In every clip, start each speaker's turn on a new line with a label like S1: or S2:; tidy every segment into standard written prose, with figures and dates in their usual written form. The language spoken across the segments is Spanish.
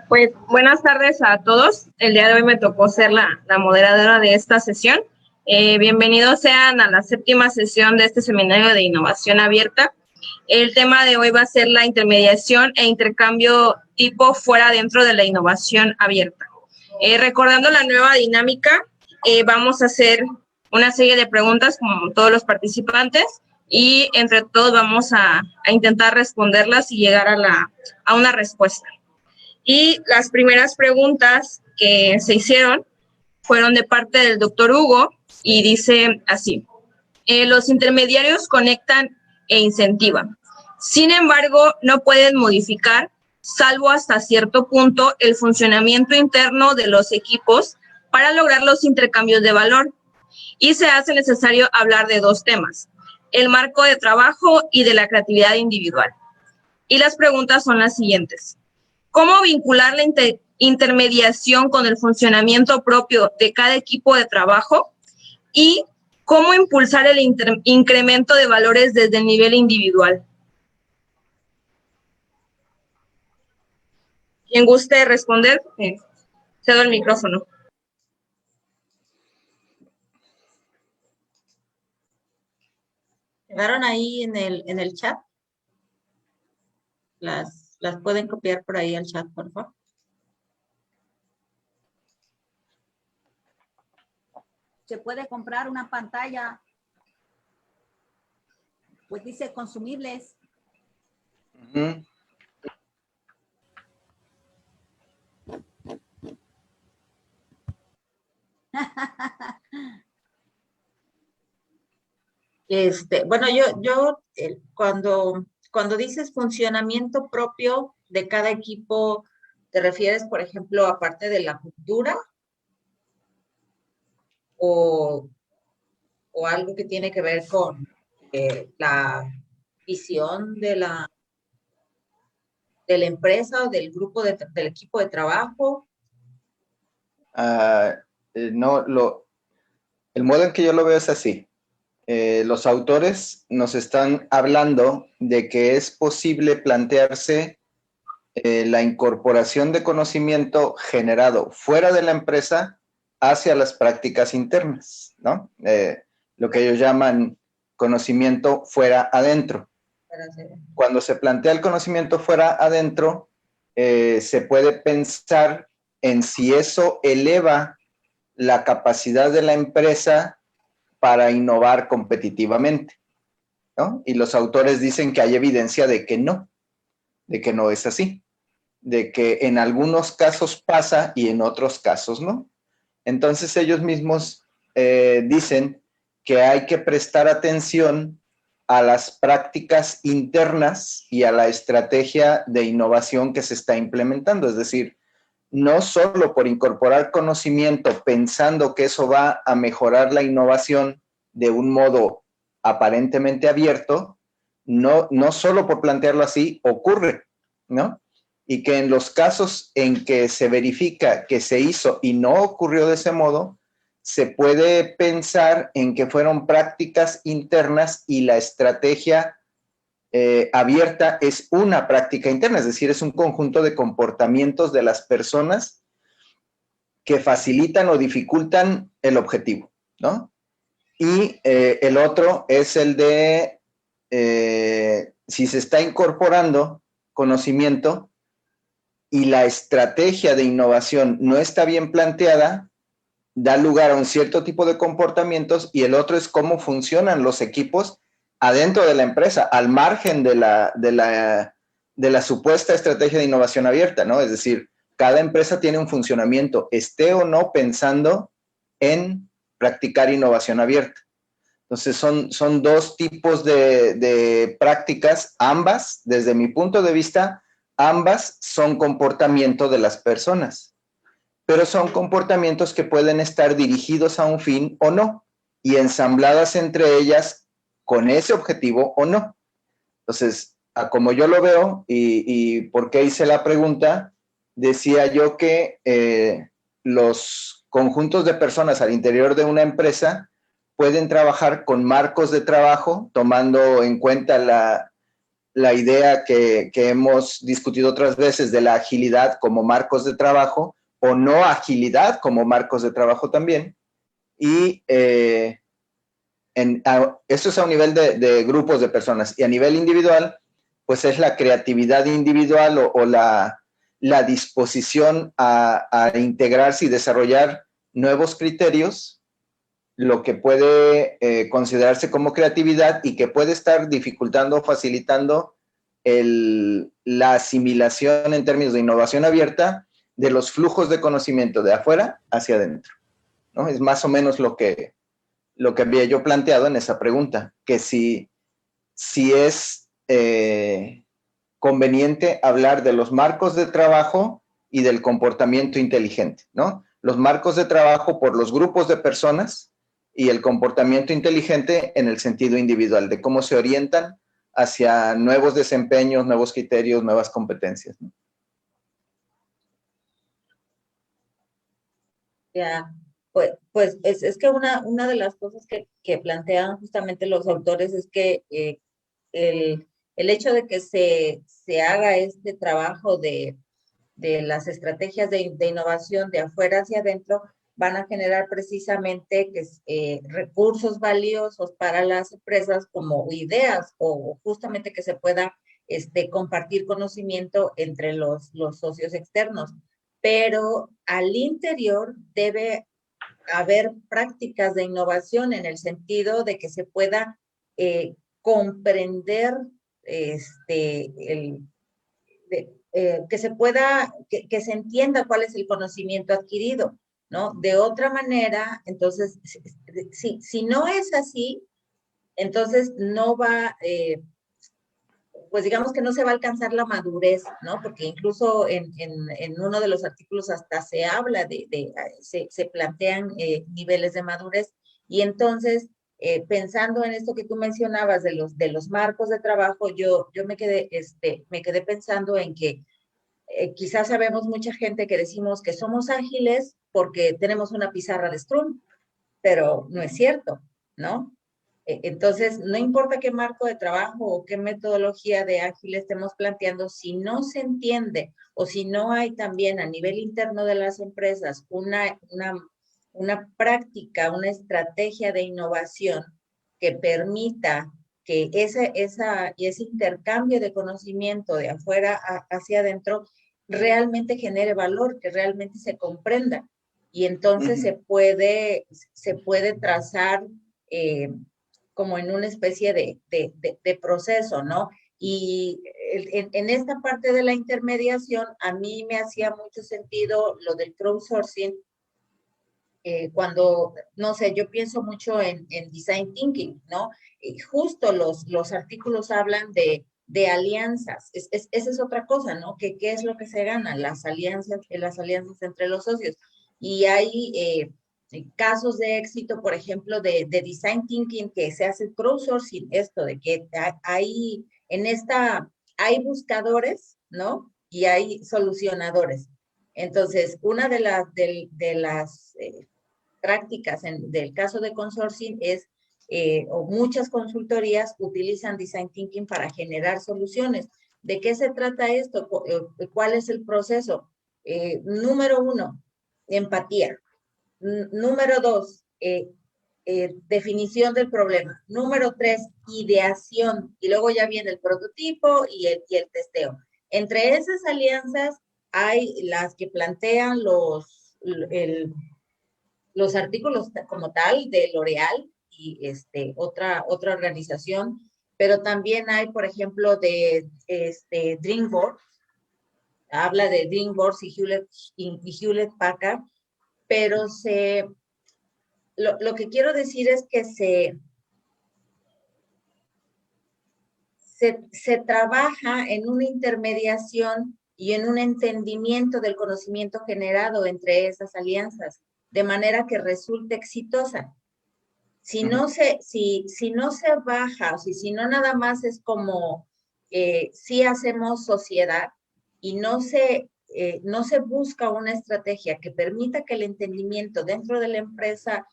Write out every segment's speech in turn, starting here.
S1: Pues buenas tardes a todos. El día de hoy me tocó ser la moderadora de esta sesión. Bienvenidos sean a la 7ª sesión de este seminario de innovación abierta. El tema de hoy va a ser la intermediación e intercambio tipo fuera dentro de la innovación abierta. Recordando la nueva dinámica, vamos a hacer una serie de preguntas como todos los participantes y entre todos vamos a intentar responderlas y llegar a una respuesta. Y las primeras preguntas que se hicieron fueron de parte del doctor Hugo y dice así: los intermediarios conectan e incentivan. Sin embargo, no pueden modificar, salvo hasta cierto punto, el funcionamiento interno de los equipos para lograr los intercambios de valor. Y se hace necesario hablar de dos temas: el marco de trabajo y de la creatividad individual. Y las preguntas son las siguientes: ¿cómo vincular la intermediación con el funcionamiento propio de cada equipo de trabajo? Y ¿cómo impulsar el incremento de valores desde el nivel individual? Quien guste responder, cedo el micrófono.
S2: ¿Quedaron ahí en el chat? ¿Las pueden copiar por ahí al chat, por favor?
S3: Se puede comprar una pantalla, pues dice consumibles.
S2: Bueno, cuando dices funcionamiento propio de cada equipo, ¿te refieres, por ejemplo, aparte de la cultura? ¿O algo que tiene que ver con la visión de la empresa o del grupo del equipo de trabajo?
S4: No, el modo en que yo lo veo es así. Los autores nos están hablando de que es posible plantearse la incorporación de conocimiento generado fuera de la empresa hacia las prácticas internas, ¿no? Lo que ellos llaman conocimiento fuera adentro. Cuando se plantea el conocimiento fuera adentro, se puede pensar en si eso eleva la capacidad de la empresa para innovar competitivamente, ¿no? Y los autores dicen que hay evidencia de que no es así, de que en algunos casos pasa y en otros casos no. Entonces ellos mismos dicen que hay que prestar atención a las prácticas internas y a la estrategia de innovación que se está implementando, es decir, no solo por incorporar conocimiento pensando que eso va a mejorar la innovación de un modo aparentemente abierto, no solo por plantearlo así ocurre, ¿no? Y que en los casos en que se verifica que se hizo y no ocurrió de ese modo, se puede pensar en que fueron prácticas internas y la estrategia abierta es una práctica interna, es decir, es un conjunto de comportamientos de las personas que facilitan o dificultan el objetivo, ¿no? Y el otro es el de si se está incorporando conocimiento y la estrategia de innovación no está bien planteada, da lugar a un cierto tipo de comportamientos, y el otro es cómo funcionan los equipos adentro de la empresa, al margen de la supuesta estrategia de innovación abierta, ¿no? Es decir, cada empresa tiene un funcionamiento, esté o no pensando en practicar innovación abierta. Entonces, son dos tipos de prácticas, ambas, desde mi punto de vista, ambas son comportamiento de las personas, pero son comportamientos que pueden estar dirigidos a un fin o no, y ensambladas entre ellas con ese objetivo o no. Entonces, a como yo lo veo, y por qué hice la pregunta, decía yo que los conjuntos de personas al interior de una empresa pueden trabajar con marcos de trabajo, tomando en cuenta la idea que hemos discutido otras veces de la agilidad como marcos de trabajo o no agilidad como marcos de trabajo también. Y eso es a un nivel de grupos de personas. Y a nivel individual, pues es la creatividad individual o la disposición a integrarse y desarrollar nuevos criterios, lo que puede considerarse como creatividad y que puede estar dificultando o facilitando la asimilación en términos de innovación abierta de los flujos de conocimiento de afuera hacia adentro, ¿no? Es más o menos lo que había yo planteado en esa pregunta, que si es conveniente hablar de los marcos de trabajo y del comportamiento inteligente, ¿no? Los marcos de trabajo por los grupos de personas y el comportamiento inteligente en el sentido individual, de cómo se orientan hacia nuevos desempeños, nuevos criterios, nuevas competencias, ¿no?
S2: Ya, pues es que una de las cosas que plantean justamente los autores es que el hecho de que se haga este trabajo de las estrategias de innovación de afuera hacia adentro van a generar precisamente recursos valiosos para las empresas como ideas o justamente que se pueda compartir conocimiento entre los socios externos. Pero al interior debe haber prácticas de innovación en el sentido de que se pueda comprender que se pueda, que se entienda cuál es el conocimiento adquirido, ¿no? De otra manera, entonces, si no es así, entonces no va, pues digamos que no se va a alcanzar la madurez, ¿no? Porque incluso en uno de los artículos hasta se habla se plantean niveles de madurez, y entonces, pensando en esto que tú mencionabas de los marcos de trabajo, yo me quedé pensando en que quizás sabemos mucha gente que decimos que somos ágiles porque tenemos una pizarra de Scrum, pero no es cierto, ¿no? Entonces, no importa qué marco de trabajo o qué metodología de ágil estemos planteando, si no se entiende o si no hay también a nivel interno de las empresas una práctica, una estrategia de innovación que permita que ese intercambio de conocimiento de afuera hacia adentro realmente genere valor, que realmente se comprenda. Y entonces se puede trazar como en una especie de proceso, ¿no? Y en esta parte de la intermediación, a mí me hacía mucho sentido lo del crowdsourcing, cuando, no sé, yo pienso mucho en design thinking, ¿no? Y justo los artículos hablan de alianzas. Esa es otra cosa, ¿no? ¿Qué es lo que se gana? Las alianzas entre los socios. Y hay casos de éxito, por ejemplo, de design thinking que se hace crowdsourcing, esto de que hay hay buscadores, ¿no? Y hay solucionadores. Entonces, una de las prácticas del caso de consorcio es, o muchas consultorías utilizan design thinking para generar soluciones. ¿De qué se trata esto? ¿Cuál es el proceso? Número 1, empatía. Número 2, definición del problema. Número 3, ideación. Y luego ya viene el prototipo y el testeo. Entre esas alianzas hay las que plantean los artículos como tal de L'Oréal y otra organización, pero también hay, por ejemplo, de DreamWorks, habla de DreamWorks y Hewlett Packard, pero lo que quiero decir es que se trabaja en una intermediación y en un entendimiento del conocimiento generado entre esas alianzas, de manera que resulte exitosa. Si no se baja, o si no nada más es como si hacemos sociedad y no se busca una estrategia que permita que el entendimiento dentro de la empresa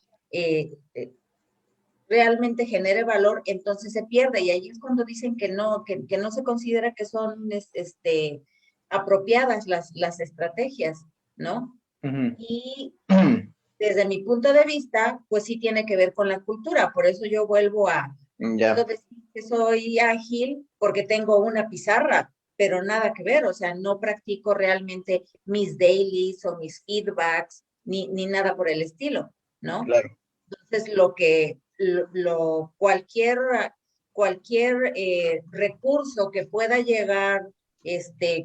S2: realmente genere valor, entonces se pierde. Y ahí es cuando dicen que no se considera que son apropiadas las estrategias, ¿no?
S4: Ujú.
S2: Y desde mi punto de vista, pues sí tiene que ver con la cultura. Por eso yo vuelvo
S4: Ya,
S2: puedo decir que soy ágil porque tengo una pizarra, pero nada que ver, o sea, no practico realmente mis dailies o mis feedbacks, ni nada por el estilo, ¿no?
S4: claro.
S2: Entonces, cualquier recurso que pueda llegar,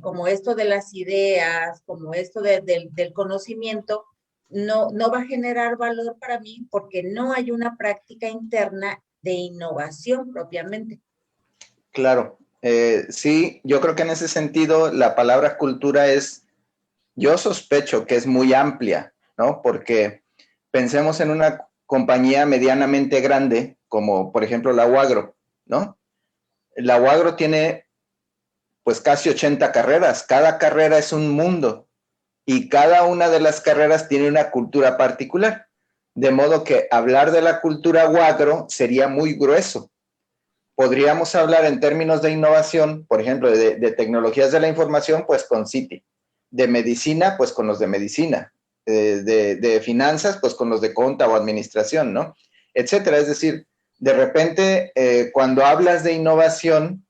S2: como esto de las ideas, como esto del conocimiento, no va a generar valor para mí porque no hay una práctica interna de innovación propiamente.
S4: Claro. Sí, yo creo que en ese sentido la palabra cultura yo sospecho que es muy amplia, ¿no? Porque pensemos en una compañía medianamente grande, como por ejemplo la UAGRO, ¿no? La UAGRO tiene pues casi 80 carreras, cada carrera es un mundo y cada una de las carreras tiene una cultura particular, de modo que hablar de la cultura UAGRO sería muy grueso. Podríamos hablar en términos de innovación, por ejemplo, de tecnologías de la información, pues con Citi, de medicina, pues con los de medicina, de finanzas, pues con los de conta o administración, ¿no? Etcétera. Es decir, de repente, cuando hablas de innovación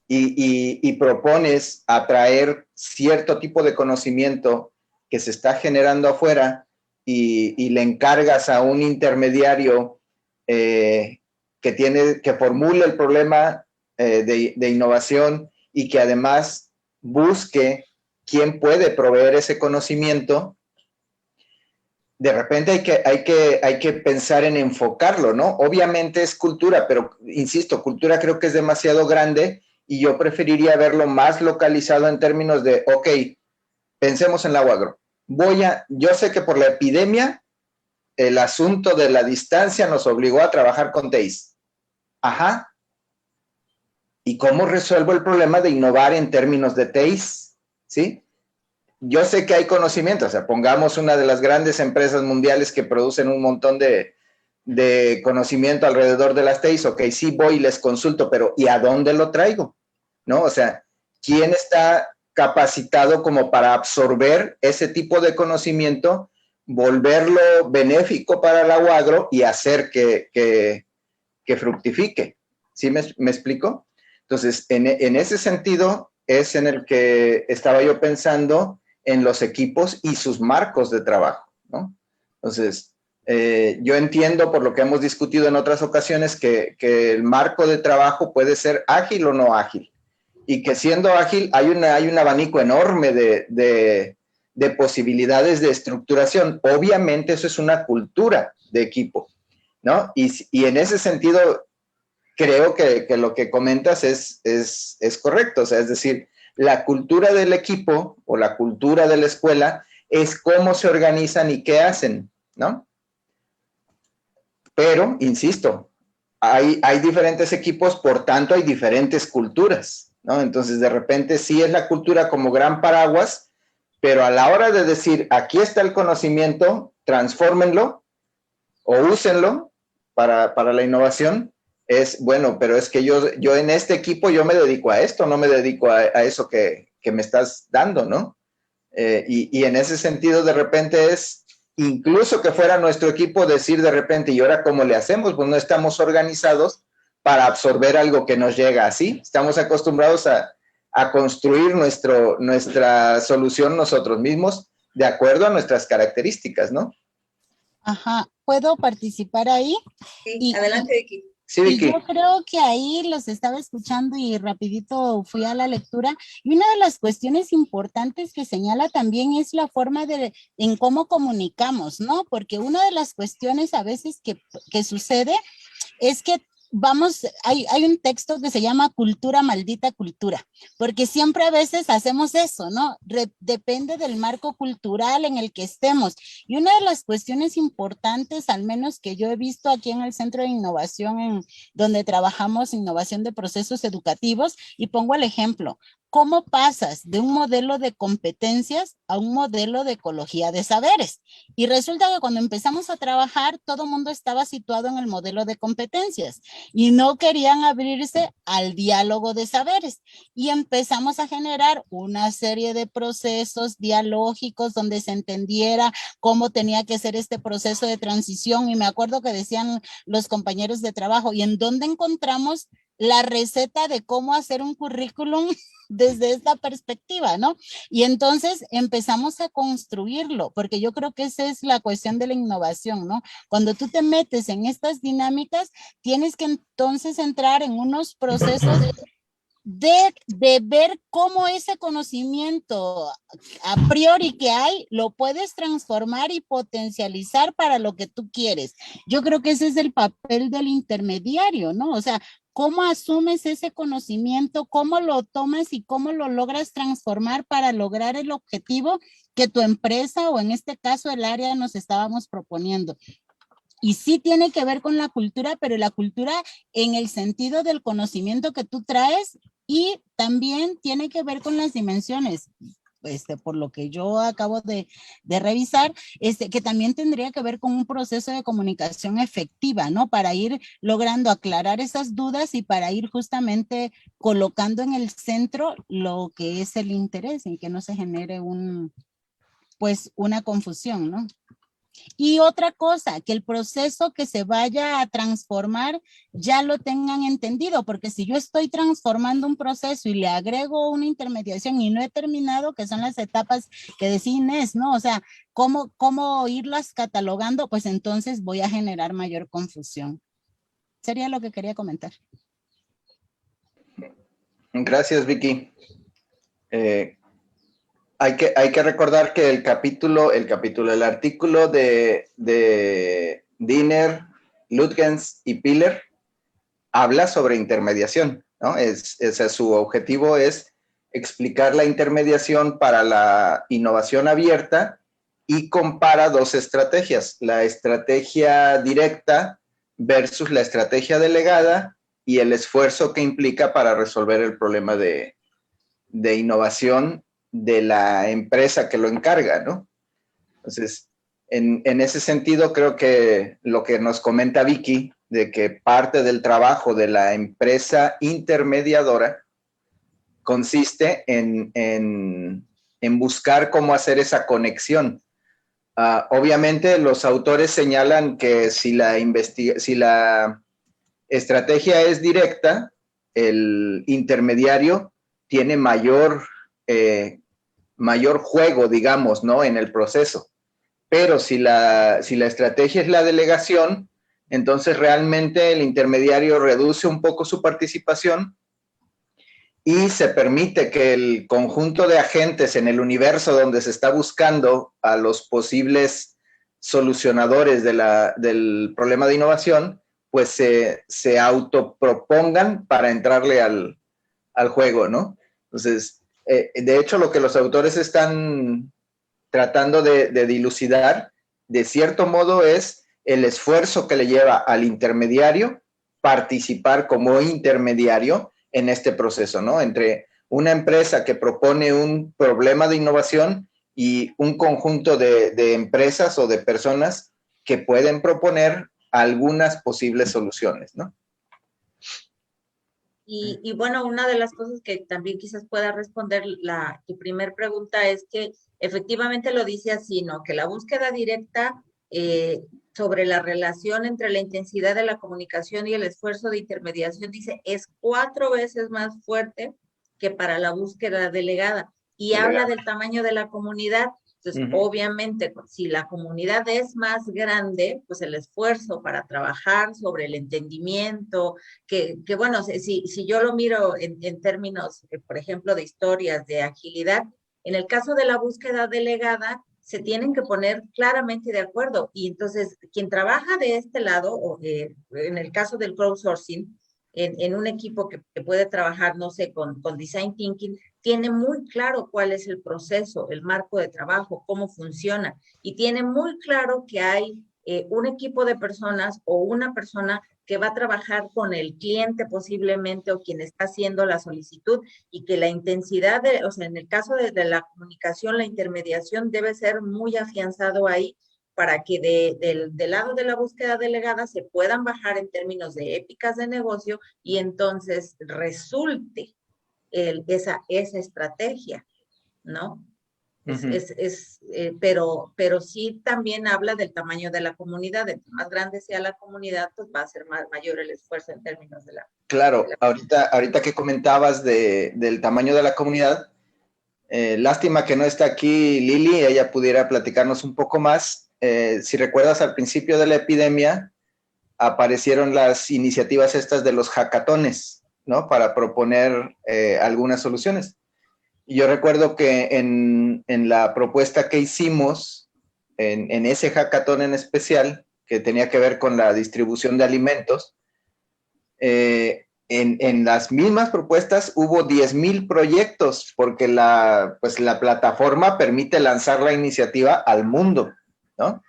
S4: y propones atraer cierto tipo de conocimiento que se está generando afuera y le encargas a un intermediario que formule el problema de innovación y que además busque quién puede proveer ese conocimiento, de repente hay que pensar en enfocarlo, ¿no? Obviamente es cultura, pero insisto, cultura creo que es demasiado grande y yo preferiría verlo más localizado en términos de, ok, pensemos en la UAGRO. Yo sé que por la epidemia, el asunto de la distancia nos obligó a trabajar con TEIs. Ajá. ¿Y cómo resuelvo el problema de innovar en términos de TEIs? ¿Sí? Yo sé que hay conocimiento, o sea, pongamos una de las grandes empresas mundiales que producen un montón de conocimiento alrededor de las TEIs, ok, sí voy y les consulto, pero ¿y a dónde lo traigo? ¿No? O sea, ¿quién está capacitado como para absorber ese tipo de conocimiento, volverlo benéfico para la UAGRO y hacer que fructifique? ¿Sí me explico? Entonces, en ese sentido es en el que estaba yo pensando en los equipos y sus marcos de trabajo, ¿no? Entonces, yo entiendo por lo que hemos discutido en otras ocasiones que el marco de trabajo puede ser ágil o no ágil y que siendo ágil hay un abanico enorme de posibilidades de estructuración. Obviamente eso es una cultura de equipo, ¿no? Y en ese sentido creo que lo que comentas es correcto, o sea, es decir, la cultura del equipo o la cultura de la escuela es cómo se organizan y qué hacen, ¿no? Pero, insisto, hay diferentes equipos, por tanto hay diferentes culturas, ¿no? Entonces, de repente sí es la cultura como gran paraguas, pero a la hora de decir, aquí está el conocimiento, transfórmenlo o úsenlo para la innovación, es bueno, pero es que yo en este equipo yo me dedico a esto, no me dedico a eso que me estás dando, ¿no? Y en ese sentido, de repente es, incluso que fuera nuestro equipo, decir de repente, ¿y ahora cómo le hacemos? Pues no estamos organizados para absorber algo que nos llega así. Estamos acostumbrados a construir nuestra solución nosotros mismos de acuerdo a nuestras características, ¿no?
S5: Ajá, ¿puedo participar ahí?
S2: Sí, adelante, Vicky.
S4: Sí,
S5: Y
S4: Vicky.
S5: yo creo que ahí los estaba escuchando y rapidito fui a la lectura. Y una de las cuestiones importantes que señala también es la forma en cómo comunicamos, ¿no? Porque una de las cuestiones a veces que sucede es que hay un texto que se llama Cultura, Maldita Cultura, porque siempre a veces hacemos eso, ¿no? Depende del marco cultural en el que estemos. Y una de las cuestiones importantes, al menos que yo he visto aquí en el Centro de Innovación, donde trabajamos innovación de procesos educativos, y pongo el ejemplo, ¿cómo pasas de un modelo de competencias a un modelo de ecología de saberes? Y resulta que cuando empezamos a trabajar, todo el mundo estaba situado en el modelo de competencias y no querían abrirse al diálogo de saberes. Y empezamos a generar una serie de procesos dialógicos donde se entendiera cómo tenía que ser este proceso de transición. Y me acuerdo que decían los compañeros de trabajo, ¿y en dónde encontramos la receta de cómo hacer un currículum desde esta perspectiva, ¿no? Y entonces empezamos a construirlo, porque yo creo que esa es la cuestión de la innovación, ¿no? Cuando tú te metes en estas tienes que entonces entrar en unos procesos de ver cómo ese conocimiento a priori que hay, lo puedes transformar y potencializar para lo que tú quieres. Yo creo que ese es el papel del intermediario, ¿no? O sea, cómo asumes ese conocimiento, cómo lo tomas y cómo lo logras transformar para lograr el objetivo que tu empresa o en este caso el área nos estábamos proponiendo. Y sí tiene que ver con la cultura, pero la cultura en el sentido del conocimiento que tú traes y también tiene que ver con las dimensiones. Por lo que yo acabo de revisar, que también tendría que ver con un proceso de comunicación efectiva, ¿no? Para ir logrando aclarar esas dudas y para ir justamente colocando en el centro lo que es el interés y que no se genere una confusión, ¿no? Y otra cosa, que el proceso que se vaya a transformar ya lo tengan entendido, porque si yo estoy transformando un proceso y le agrego una intermediación y no he terminado, que son las etapas que decía Inés, ¿no? O sea, ¿cómo irlas catalogando? Pues entonces voy a generar mayor confusión. Sería lo que quería comentar.
S4: Gracias, Vicky. Hay que recordar que el artículo de Diener, Lütgens y Piller habla sobre intermediación, ¿no? Su objetivo es explicar la intermediación para la innovación abierta y compara dos estrategias, la estrategia directa versus la estrategia delegada y el esfuerzo que implica para resolver el problema de innovación de la empresa que lo encarga, ¿no? Entonces, en ese sentido, creo que lo que nos comenta Vicky, de que parte del trabajo de la empresa intermediadora consiste en buscar cómo hacer esa conexión. Obviamente, los autores señalan que si la estrategia es directa, el intermediario tiene mayor juego, digamos, ¿no? En el proceso. Pero si la estrategia es la delegación, entonces realmente el intermediario reduce un poco su participación y se permite que el conjunto de agentes en el universo donde se está buscando a los posibles solucionadores del problema de innovación, pues se autopropongan para entrarle al juego, ¿no? Entonces, de hecho, lo que los autores están tratando de dilucidar, de cierto modo, es el esfuerzo que le lleva al intermediario participar como intermediario en este proceso, ¿no? Entre una empresa que propone un problema de innovación y un conjunto de empresas o de personas que pueden proponer algunas posibles soluciones, ¿no?
S2: Y bueno, una de las cosas que también quizás pueda responder tu primer pregunta es que efectivamente lo dice así, ¿no? Que la búsqueda directa sobre la relación entre la intensidad de la comunicación y el esfuerzo de intermediación, dice, es 4 veces más fuerte que para la búsqueda delegada. Y habla del tamaño de la comunidad. Entonces, obviamente, si la comunidad es más grande, pues el esfuerzo para trabajar sobre el entendimiento, que bueno, si yo lo miro en términos, por ejemplo, de historias de agilidad, en el caso de la búsqueda delegada, se tienen que poner claramente de acuerdo. Y entonces, quien trabaja de este lado, o en el caso del crowdsourcing, en un equipo que puede trabajar, no sé, con design thinking, tiene muy claro cuál es el proceso, el marco de trabajo, cómo funciona, y tiene muy claro que hay un equipo de personas o una persona que va a trabajar con el cliente posiblemente o quien está haciendo la solicitud y que la intensidad o sea, en el caso de la comunicación, la intermediación debe ser muy afianzado ahí para que del lado de la búsqueda delegada se puedan bajar en términos de épicas de negocio y entonces resulte esa estrategia, ¿no? Pero sí también habla del tamaño de la comunidad. Entre más grande sea la comunidad, pues va a ser mayor el esfuerzo en términos de la...
S4: Claro, ahorita que comentabas del tamaño de la comunidad, lástima que no está aquí Lili, ella pudiera platicarnos un poco más. Si recuerdas, al principio de la epidemia aparecieron las iniciativas estas de los hackatones, ¿no? Para proponer algunas soluciones. Y yo recuerdo que en la propuesta que hicimos, en ese hackathon en especial, que tenía que ver con la distribución de alimentos, en las mismas propuestas hubo 10,000 proyectos, porque la plataforma permite lanzar la iniciativa al mundo, ¿no?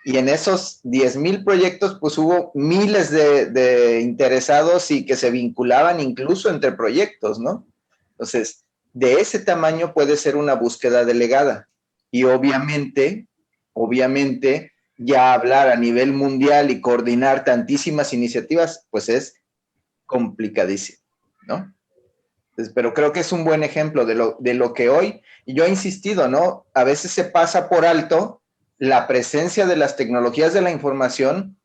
S4: Y en esos 10,000 proyectos, pues hubo miles de interesados y que se vinculaban incluso entre proyectos, ¿no? Entonces, de ese tamaño puede ser una búsqueda delegada. Y obviamente, ya hablar a nivel mundial y coordinar tantísimas iniciativas, pues es complicadísimo, ¿no? Entonces, pero creo que es un buen ejemplo de lo que hoy, y yo he insistido, ¿no? A veces se pasa por alto la presencia de las tecnologías de la información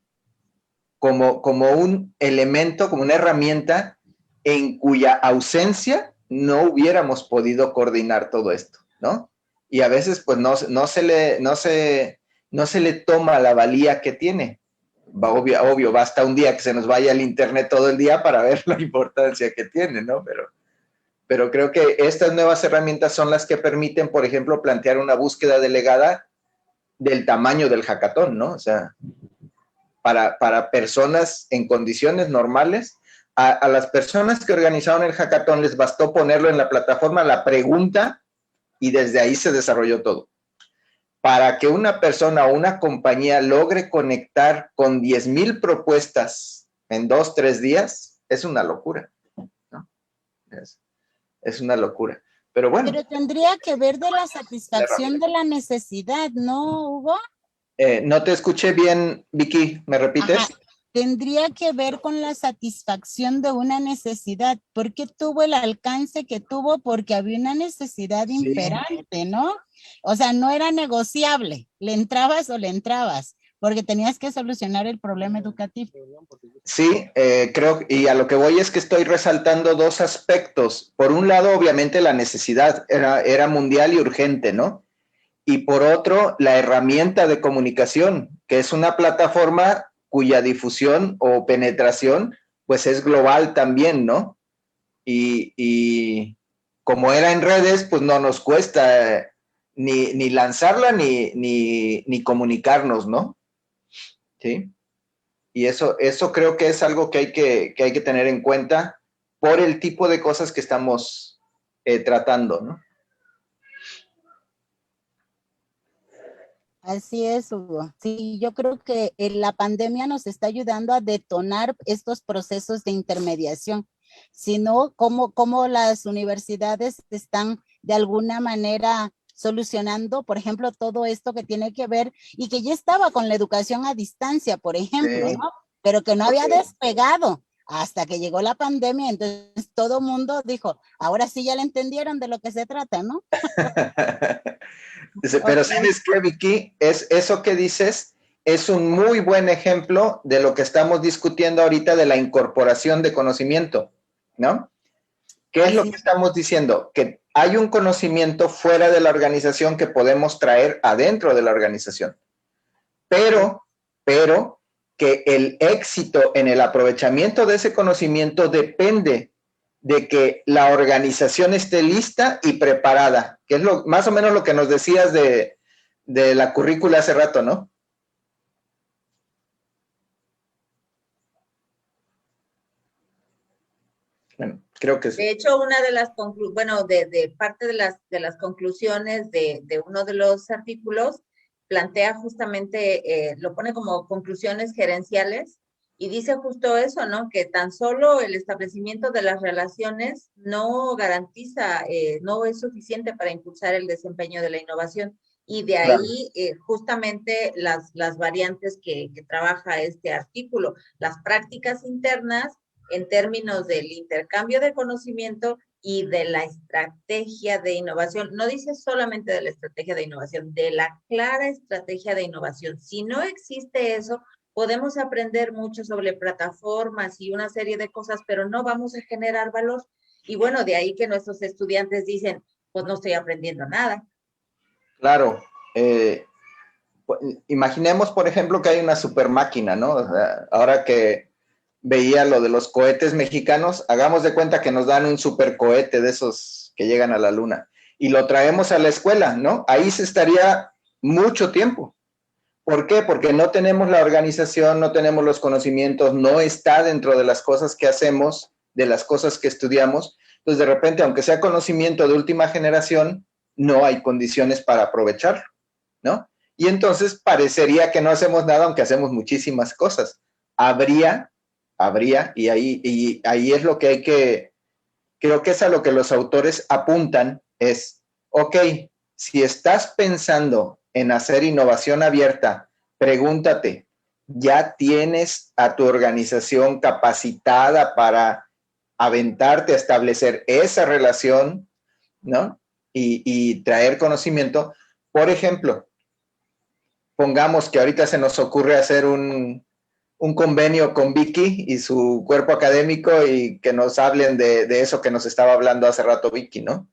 S4: como un elemento, como una herramienta en cuya ausencia no hubiéramos podido coordinar todo esto, ¿no? Y a veces pues no se le toma la valía que tiene. Obvio, basta un día que se nos vaya el internet todo el día para ver la importancia que tiene, ¿no? Pero creo que estas nuevas herramientas son las que permiten, por ejemplo, plantear una búsqueda delegada del tamaño del hackathon, ¿no? O sea, para personas en condiciones normales, a las personas que organizaron el hackathon les bastó ponerlo en la plataforma, la pregunta, y desde ahí se desarrolló todo. Para que una persona o una compañía logre conectar con 10,000 propuestas en 2, 3 días, es una locura, ¿no? Es una locura. Pero bueno.
S5: Pero tendría que ver de la satisfacción de la necesidad, ¿no, Hugo?
S4: No te escuché bien, Vicky, ¿me repites?
S5: Ajá. Tendría que ver con la satisfacción de una necesidad. ¿Por qué tuvo el alcance que tuvo? Porque había una necesidad imperante, ¿no? O sea, no era negociable. Le entrabas o le entrabas, porque tenías que solucionar el problema educativo.
S4: Sí, creo, y a lo que voy es que estoy resaltando dos aspectos. Por un lado, obviamente, la necesidad era mundial y urgente, ¿no? Y por otro, la herramienta de comunicación, que es una plataforma cuya difusión o penetración, pues es global también, ¿no? Y como era en redes, pues no nos cuesta ni lanzarla ni comunicarnos, ¿no? ¿Sí? Y eso creo que es algo que hay que tener en cuenta por el tipo de cosas que estamos tratando, ¿no?
S5: Así es, Hugo. Sí, yo creo que la pandemia nos está ayudando a detonar estos procesos de intermediación. Si no, ¿cómo las universidades están de alguna manera solucionando, por ejemplo, todo esto que tiene que ver y que ya estaba con la educación a distancia, por ejemplo, sí, ¿no? Pero que no había despegado hasta que llegó la pandemia, entonces todo mundo dijo, ahora sí ya le entendieron de lo que se trata, ¿no?
S4: Pero ¿sabes qué, Vicky? Eso que dices es un muy buen ejemplo de lo que estamos discutiendo ahorita de la incorporación de conocimiento, ¿no? ¿Qué es lo que estamos diciendo? Que hay un conocimiento fuera de la organización que podemos traer adentro de la organización. Pero que el éxito en el aprovechamiento de ese conocimiento depende de que la organización esté lista y preparada, que es más o menos lo que nos decías de la currícula hace rato, ¿no? Bueno, creo que sí.
S2: De hecho, una de las parte de las conclusiones de uno de los artículos plantea justamente, lo pone como conclusiones gerenciales, Y dice justo eso, ¿no? Que tan solo el establecimiento de las relaciones no garantiza, no es suficiente para impulsar el desempeño de la innovación. Y de
S4: Claro.
S2: ahí justamente las variantes que trabaja este artículo, las prácticas internas en términos del intercambio de conocimiento y de la estrategia de innovación. No dice solamente de la estrategia de innovación, de la clara estrategia de innovación. Si no existe eso, podemos aprender mucho sobre plataformas y una serie de cosas, pero no vamos a generar valor. Y bueno, de ahí que nuestros estudiantes dicen, pues no estoy aprendiendo nada.
S4: Claro. Imaginemos, por ejemplo, que hay una super máquina, ¿no? O sea, ahora que veía lo de los cohetes mexicanos, hagamos de cuenta que nos dan un super cohete de esos que llegan a la luna y lo traemos a la escuela, ¿no? Ahí se estaría mucho tiempo. ¿Por qué? Porque no tenemos la organización, no tenemos los conocimientos, no está dentro de las cosas que hacemos, de las cosas que estudiamos. Entonces, de repente, aunque sea conocimiento de última generación, no hay condiciones para aprovecharlo, ¿no? Y entonces parecería que no hacemos nada, aunque hacemos muchísimas cosas. Habría, y ahí es lo que hay que, creo que es a lo que los autores apuntan, es, ok, si estás pensando en hacer innovación abierta, pregúntate, ¿ya tienes a tu organización capacitada para aventarte a establecer esa relación, ¿no? Y traer conocimiento? Por ejemplo, pongamos que ahorita se nos ocurre hacer un convenio con Vicky y su cuerpo académico y que nos hablen de eso que nos estaba hablando hace rato Vicky, ¿no?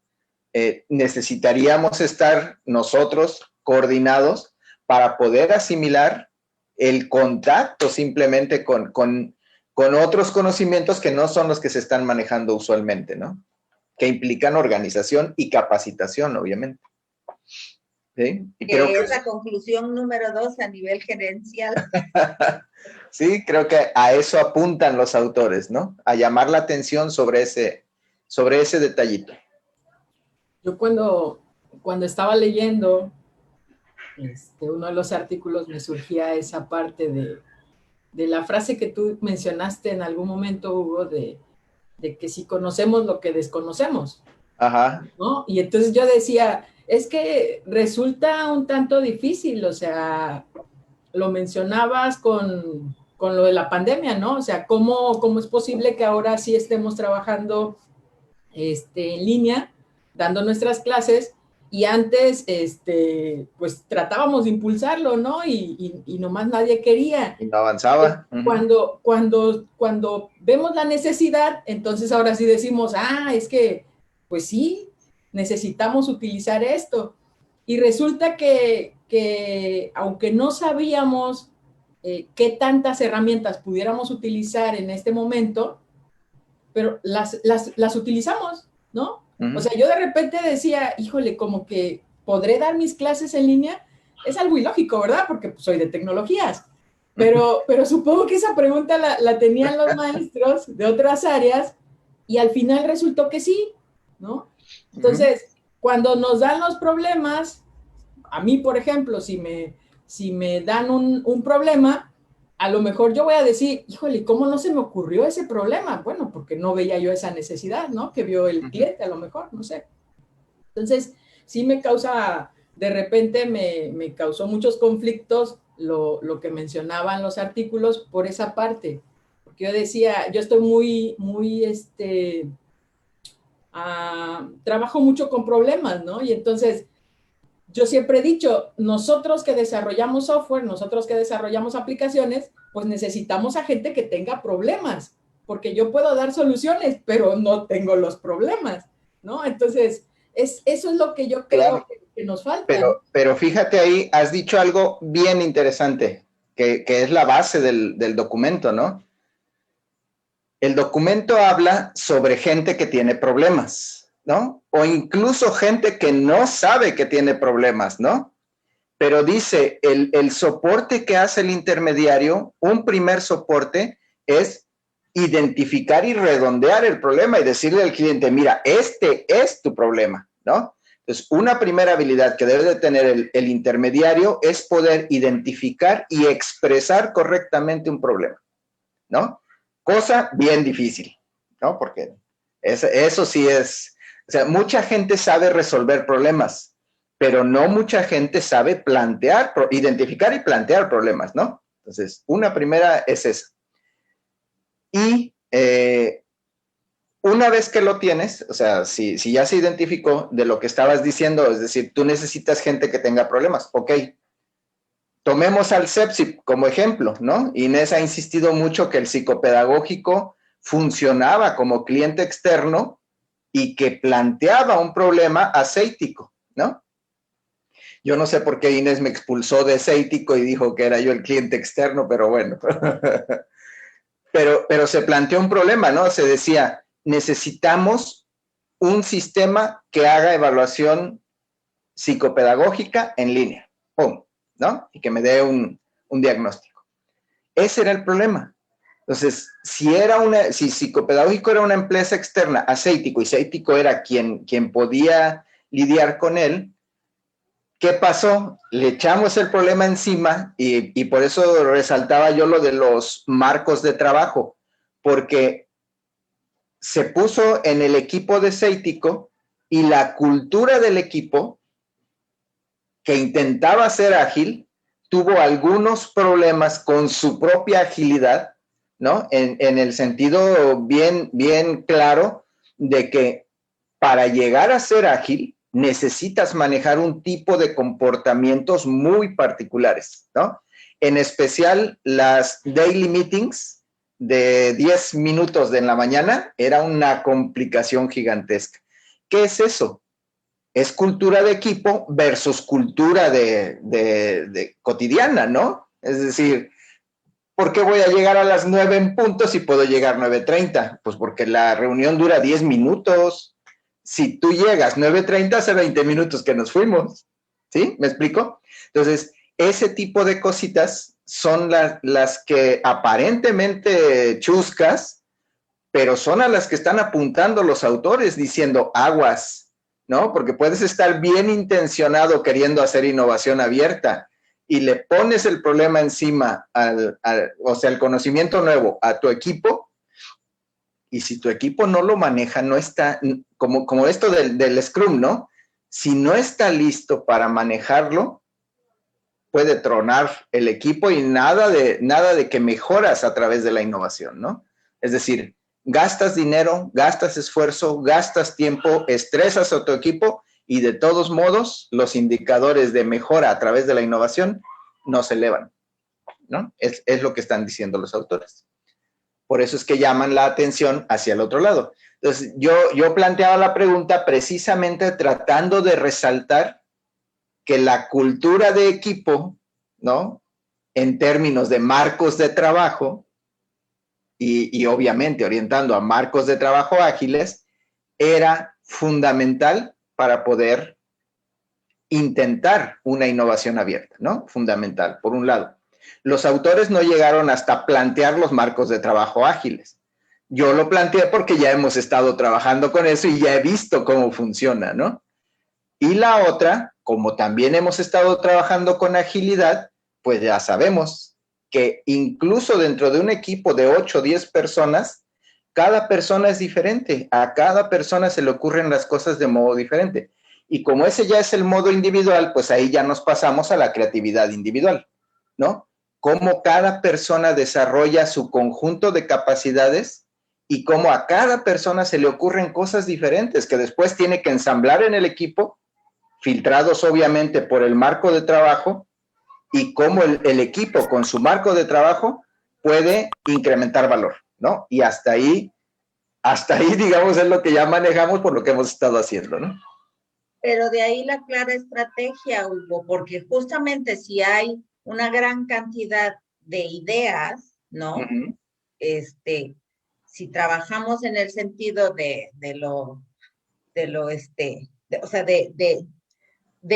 S4: Necesitaríamos estar nosotros coordinados para poder asimilar el contacto simplemente con otros conocimientos que no son los que se están manejando usualmente, ¿no? Que implican organización y capacitación, obviamente. ¿Sí? Y creo que
S2: es la conclusión número 2 a nivel gerencial.
S4: Sí, creo que a eso apuntan los autores, ¿no? A llamar la atención sobre ese detallito.
S6: Yo cuando estaba leyendo uno de los artículos me surgía esa parte de la frase que tú mencionaste en algún momento, Hugo, de que si conocemos lo que desconocemos.
S4: Ajá.
S6: ¿No? Y entonces yo decía, es que resulta un tanto difícil, o sea, lo mencionabas con lo de la pandemia, ¿no? O sea, ¿cómo es posible que ahora sí estemos trabajando en línea, dando nuestras clases, y antes, pues tratábamos de impulsarlo, ¿no? Y nomás nadie quería.
S4: Y no avanzaba.
S6: Cuando vemos la necesidad, entonces ahora sí decimos, es que, pues sí, necesitamos utilizar esto. Y resulta que aunque no sabíamos qué tantas herramientas pudiéramos utilizar en este momento, pero las utilizamos, ¿no? O sea, yo de repente decía, híjole, como que podré dar mis clases en línea. Es algo ilógico, ¿verdad? Porque pues, soy de tecnologías. Pero supongo que esa pregunta la tenían los maestros de otras áreas y al final resultó que sí, ¿no? Entonces, cuando nos dan los problemas, a mí, por ejemplo, si me dan un problema, a lo mejor yo voy a decir, híjole, ¿cómo no se me ocurrió ese problema? Bueno, porque no veía yo esa necesidad, ¿no? Que vio el cliente, a lo mejor, no sé. Entonces, sí me causa, de repente me causó muchos conflictos lo que mencionaban los artículos por esa parte. Porque yo decía, yo estoy trabajo mucho con problemas, ¿no? Y entonces, yo siempre he dicho, nosotros que desarrollamos software, nosotros que desarrollamos aplicaciones, pues necesitamos a gente que tenga problemas, porque yo puedo dar soluciones, pero no tengo los problemas, ¿no? Entonces, eso es lo que yo creo que nos falta.
S4: Pero fíjate ahí, has dicho algo bien interesante, que es la base del documento, ¿no? El documento habla sobre gente que tiene problemas, ¿no? O incluso gente que no sabe que tiene problemas, ¿no? Pero dice, el soporte que hace el intermediario, un primer soporte es identificar y redondear el problema y decirle al cliente, mira, este es tu problema, ¿no? Entonces, una primera habilidad que debe de tener el intermediario es poder identificar y expresar correctamente un problema. ¿no? Cosa bien difícil, ¿no? Porque eso sí es, o sea, mucha gente sabe resolver problemas, pero no mucha gente sabe plantear, identificar y plantear problemas, ¿no? Entonces, una primera es esa. Y una vez que lo tienes, o sea, si ya se identificó de lo que estabas diciendo, es decir, tú necesitas gente que tenga problemas, ok. Tomemos al CEPSIP como ejemplo, ¿no? Inés ha insistido mucho que el psicopedagógico funcionaba como cliente externo y que planteaba un problema acéitico, ¿no? Yo no sé por qué Inés me expulsó de acéitico y dijo que era yo el cliente externo, pero bueno. pero se planteó un problema, ¿no? Se decía, necesitamos un sistema que haga evaluación psicopedagógica en línea, ¡pum!, ¿no? Y que me dé un diagnóstico. Ese era el problema. Entonces, si psicopedagógico era una empresa externa, acéitico, y acéitico era quien podía lidiar con él, ¿qué pasó? Le echamos el problema encima y por eso resaltaba yo lo de los marcos de trabajo, porque se puso en el equipo de acéitico y la cultura del equipo, que intentaba ser ágil, tuvo algunos problemas con su propia agilidad, ¿no? En el sentido bien claro de que para llegar a ser ágil necesitas manejar un tipo de comportamientos muy particulares, ¿no? En especial las daily meetings de 10 minutos de la mañana era una complicación gigantesca. ¿Qué es eso? Es cultura de equipo versus cultura de cotidiana, ¿no? Es decir, ¿por qué voy a llegar a las 9 en punto si puedo llegar 9:30? Pues porque la reunión dura 10 minutos. Si tú llegas 9:30, hace 20 minutos que nos fuimos. ¿Sí? ¿Me explico? Entonces, ese tipo de cositas son las que aparentemente chuscas, pero son a las que están apuntando los autores diciendo aguas, ¿no? Porque puedes estar bien intencionado queriendo hacer innovación abierta y le pones el problema encima, o sea, el conocimiento nuevo a tu equipo, y si tu equipo no lo maneja, no está, como esto del Scrum, ¿no? Si no está listo para manejarlo, puede tronar el equipo y nada de que mejoras a través de la innovación, ¿no? Es decir, gastas dinero, gastas esfuerzo, gastas tiempo, estresas a tu equipo y de todos modos los indicadores de mejora a través de la innovación no se elevan, ¿no? Es lo que están diciendo los autores. Por eso es que llaman la atención hacia el otro lado. Entonces, yo planteaba la pregunta precisamente tratando de resaltar que la cultura de equipo, ¿no? En términos de marcos de trabajo, y obviamente orientando a marcos de trabajo ágiles, era fundamental para poder intentar una innovación abierta, ¿no? Fundamental, por un lado. Los autores no llegaron hasta plantear los marcos de trabajo ágiles. Yo lo planteé porque ya hemos estado trabajando con eso y ya he visto cómo funciona, ¿no? Y la otra, como también hemos estado trabajando con agilidad, pues ya sabemos que incluso dentro de un equipo de 8 o 10 personas, cada persona es diferente. A cada persona se le ocurren las cosas de modo diferente. Y como ese ya es el modo individual, pues ahí ya nos pasamos a la creatividad individual, ¿no? Cómo cada persona desarrolla su conjunto de capacidades y cómo a cada persona se le ocurren cosas diferentes que después tiene que ensamblar en el equipo, filtrados obviamente por el marco de trabajo, y cómo el equipo con su marco de trabajo puede incrementar valor, ¿no? Y hasta ahí, digamos, es lo que ya manejamos por lo que hemos estado haciendo, ¿no?
S2: Pero de ahí la clara estrategia, Hugo, porque justamente si hay una gran cantidad de ideas, ¿no?
S4: Uh-huh.
S2: Si trabajamos en el sentido de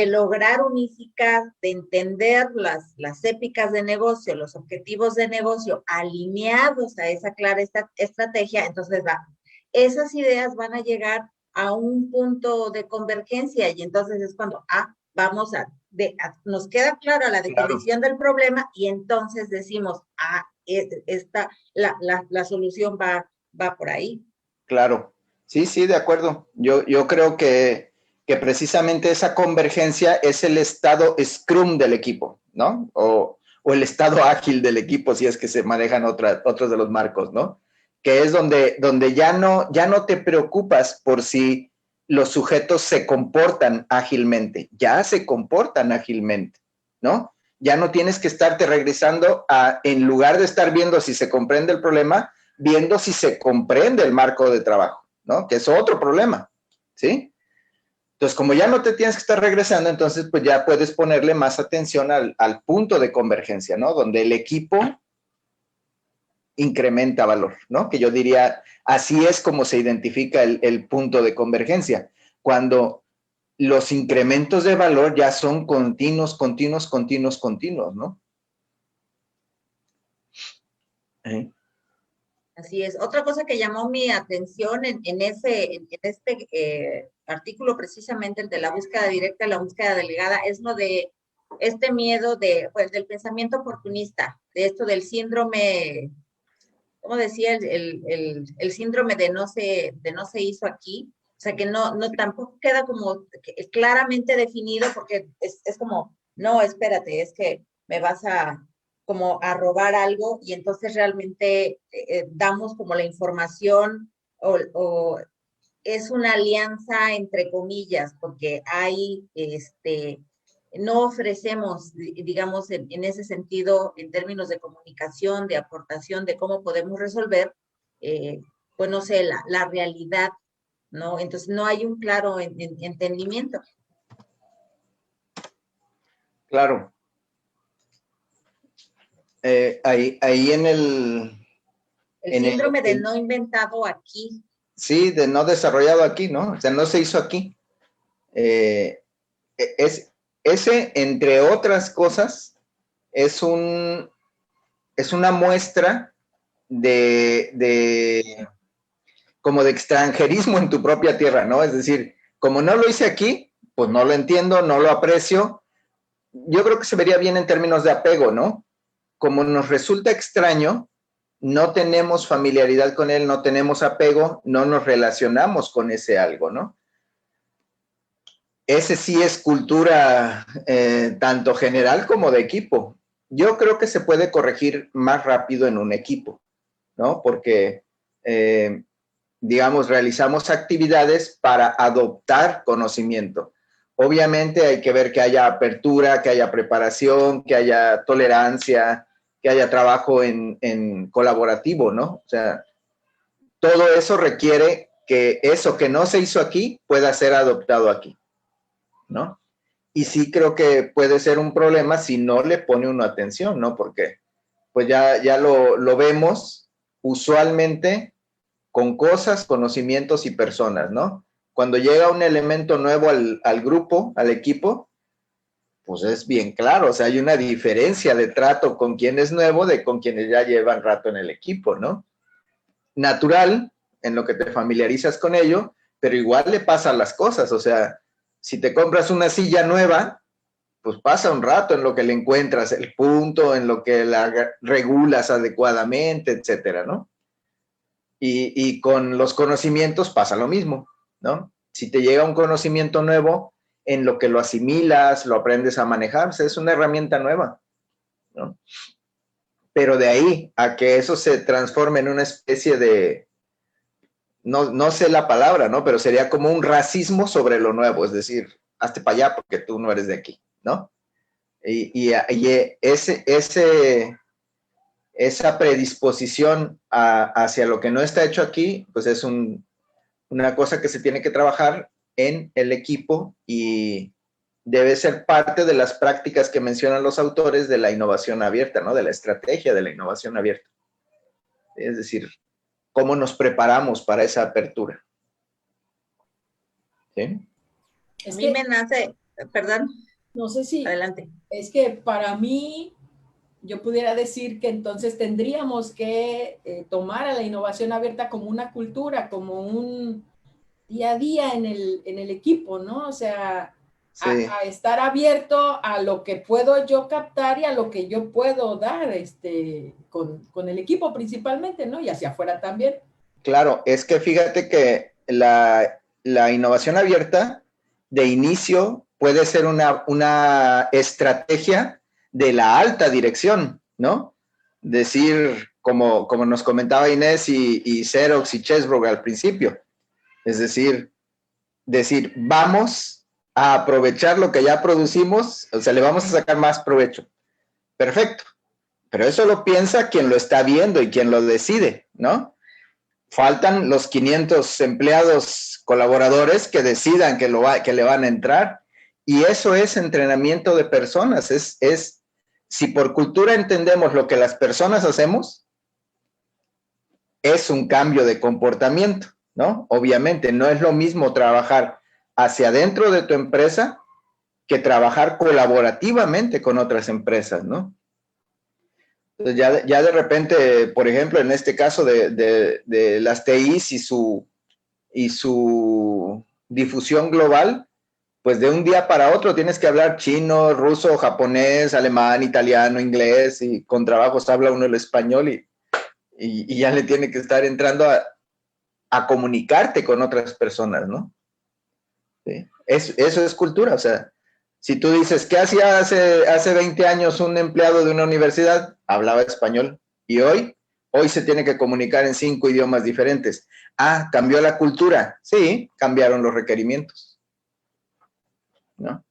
S2: lograr unificar, de entender las épicas de negocio, los objetivos de negocio alineados a esa clara estrategia, entonces esas ideas van a llegar a un punto de convergencia y entonces es cuando, vamos nos queda clara la definición del problema y entonces decimos, la solución va por ahí.
S4: Claro, sí, de acuerdo. Yo creo que precisamente esa convergencia es el estado Scrum del equipo, ¿no? O el estado ágil del equipo, si es que se manejan otros de los marcos, ¿no? Que es donde ya no te preocupas por si los sujetos se comportan ágilmente, ya se comportan ágilmente, ¿no? Ya no tienes que estarte regresando en lugar de estar viendo si se comprende el problema, viendo si se comprende el marco de trabajo, ¿no? Que es otro problema, ¿sí? Entonces, como ya no te tienes que estar regresando, entonces pues ya puedes ponerle más atención al punto de convergencia, ¿no? Donde el equipo incrementa valor, ¿no? Que yo diría, así es como se identifica el punto de convergencia, cuando los incrementos de valor ya son continuos, ¿no?
S2: Así es. Otra cosa que llamó mi atención en este artículo, precisamente el de la búsqueda directa y la búsqueda delegada, es lo de este miedo del pensamiento oportunista, de esto del síndrome, ¿cómo decía? El síndrome de no se hizo aquí. O sea, que no tampoco queda como claramente definido porque es como, no, espérate, es que me vas como a robar algo y entonces realmente damos como la información o es una alianza entre comillas, porque hay, no ofrecemos, digamos, en ese sentido, en términos de comunicación, de aportación, de cómo podemos resolver, pues no sé, la realidad, ¿no? Entonces no hay un claro entendimiento.
S4: Claro. Ahí en el...
S2: El síndrome de no inventado aquí.
S4: Sí, de no desarrollado aquí, ¿no? O sea, no se hizo aquí. Ese, entre otras cosas, es una muestra como de extranjerismo en tu propia tierra, ¿no? Es decir, como no lo hice aquí, pues no lo entiendo, no lo aprecio. Yo creo que se vería bien en términos de apego, ¿no? Como nos resulta extraño, no tenemos familiaridad con él, no tenemos apego, no nos relacionamos con ese algo, ¿no? Ese sí es cultura tanto general como de equipo. Yo creo que se puede corregir más rápido en un equipo, ¿no? Porque, digamos, realizamos actividades para adoptar conocimiento. Obviamente hay que ver que haya apertura, que haya preparación, que haya tolerancia, que haya trabajo en colaborativo, ¿no? O sea, todo eso requiere que eso que no se hizo aquí pueda ser adoptado aquí, ¿no? Y sí creo que puede ser un problema si no le pone uno atención, ¿no? Porque pues ya lo vemos usualmente con cosas, conocimientos y personas, ¿no? Cuando llega un elemento nuevo al grupo, al equipo, pues es bien claro, o sea, hay una diferencia de trato con quien es nuevo de con quienes ya llevan rato en el equipo, ¿no? Natural, en lo que te familiarizas con ello, pero igual le pasan las cosas, o sea, si te compras una silla nueva, pues pasa un rato en lo que le encuentras el punto, en lo que la regulas adecuadamente, etcétera, ¿no? Y con los conocimientos pasa lo mismo, ¿no? Si te llega un conocimiento nuevo, en lo que lo asimilas, lo aprendes a manejar, pues es una herramienta nueva, ¿no? Pero de ahí a que eso se transforme en una especie de, no sé la palabra, ¿no? Pero sería como un racismo sobre lo nuevo, es decir, hazte para allá porque tú no eres de aquí, ¿no? Y esa predisposición hacia lo que no está hecho aquí, pues es una cosa que se tiene que trabajar en el equipo y debe ser parte de las prácticas que mencionan los autores de la innovación abierta, ¿no? De la estrategia de la innovación abierta. Es decir, cómo nos preparamos para esa apertura. ¿Sí?
S2: A mí me nace, perdón.
S6: No sé si.
S2: Adelante.
S6: Es que para mí, yo pudiera decir que entonces tendríamos que tomar a la innovación abierta como una cultura, como un día a día en el equipo, ¿no? O sea,
S4: Sí.
S6: a estar abierto a lo que puedo yo captar y a lo que yo puedo dar con el equipo principalmente, ¿no? Y hacia afuera también.
S4: Claro, es que fíjate que la innovación abierta de inicio puede ser una estrategia de la alta dirección, ¿no? Decir, como nos comentaba Inés y Xerox y Chessbrooke al principio, es decir, vamos a aprovechar lo que ya producimos, o sea, le vamos a sacar más provecho. Perfecto, pero eso lo piensa quien lo está viendo y quien lo decide, ¿no? Faltan los 500 empleados colaboradores que decidan que le van a entrar. Y eso es entrenamiento de personas. Si por cultura entendemos lo que las personas hacemos, es un cambio de comportamiento, ¿no? Obviamente, no es lo mismo trabajar hacia adentro de tu empresa que trabajar colaborativamente con otras empresas, ¿no? Entonces ya de repente, por ejemplo, en este caso de las TIs y su difusión global, pues de un día para otro tienes que hablar chino, ruso, japonés, alemán, italiano, inglés, y con trabajos habla uno el español y ya le tiene que estar entrando a comunicarte con otras personas, ¿no? ¿Sí? Eso es cultura, o sea, si tú dices, ¿qué hacía hace 20 años un empleado de una universidad? Hablaba español. Y hoy se tiene que comunicar en 5 idiomas diferentes. Ah, ¿cambió la cultura? Sí, cambiaron los requerimientos, ¿no?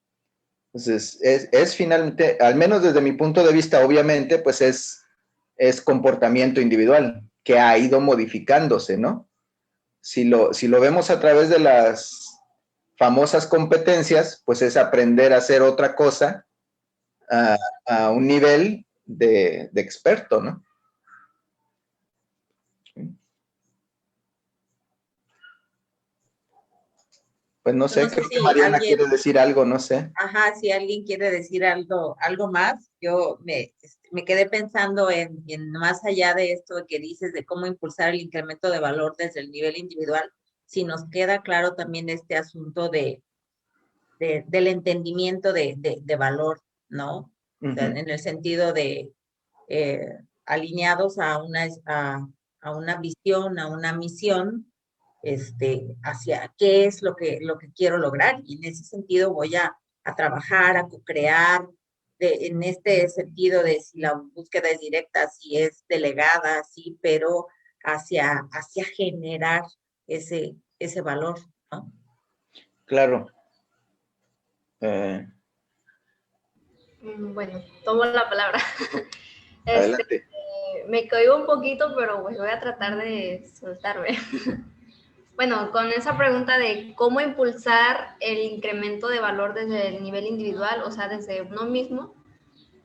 S4: Entonces, es finalmente, al menos desde mi punto de vista, obviamente, pues es comportamiento individual que ha ido modificándose, ¿no? Si lo vemos a través de las famosas competencias, pues es aprender a hacer otra cosa a un nivel de experto, ¿no? Pues no sé,
S2: No sé
S4: creo que
S2: si
S4: Mariana
S2: alguien,
S4: quiere decir algo, no sé.
S2: ajá, si alguien quiere decir algo más, yo me quedé pensando en más allá de esto que dices de cómo impulsar el incremento de valor desde el nivel individual, si nos queda claro también este asunto del entendimiento de valor, ¿no? O sea, en el sentido de alineados a una visión, a una misión, hacia qué es lo que quiero lograr. Y en ese sentido voy a trabajar, a co-crear, en este sentido de si la búsqueda es directa, si es delegada, sí, pero hacia generar ese valor, ¿no?
S4: Claro.
S7: Bueno, tomo la palabra.
S4: Adelante.
S7: Me caigo un poquito, pero pues voy a tratar de soltarme. Bueno, con esa pregunta de cómo impulsar el incremento de valor desde el nivel individual, o sea, desde uno mismo,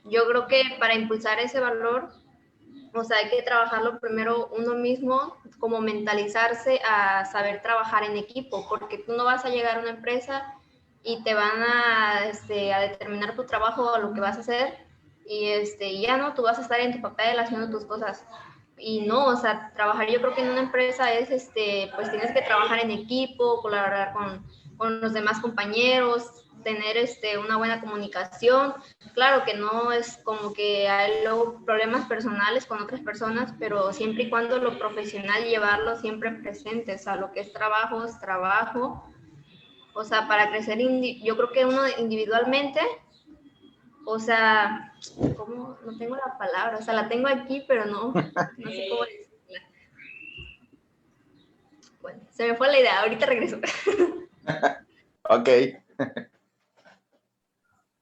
S7: yo creo que para impulsar ese valor, o sea, hay que trabajarlo primero uno mismo, como mentalizarse a saber trabajar en equipo, porque tú no vas a llegar a una empresa y te van a determinar tu trabajo o lo que vas a hacer y ya no, tú vas a estar en tu papel haciendo tus cosas. Y no, o sea, trabajar yo creo que en una empresa es, pues tienes que trabajar en equipo, colaborar con los demás compañeros, tener una buena comunicación. Claro que no es como que hay luego problemas personales con otras personas, pero siempre y cuando lo profesional llevarlo siempre presente, o sea, lo que es trabajo es trabajo. O sea, para crecer, yo creo que uno individualmente, o sea, ¿cómo? No tengo la palabra, o sea, la tengo aquí, pero no sé cómo decirla. Bueno, se me fue la idea, ahorita regreso.
S4: Ok.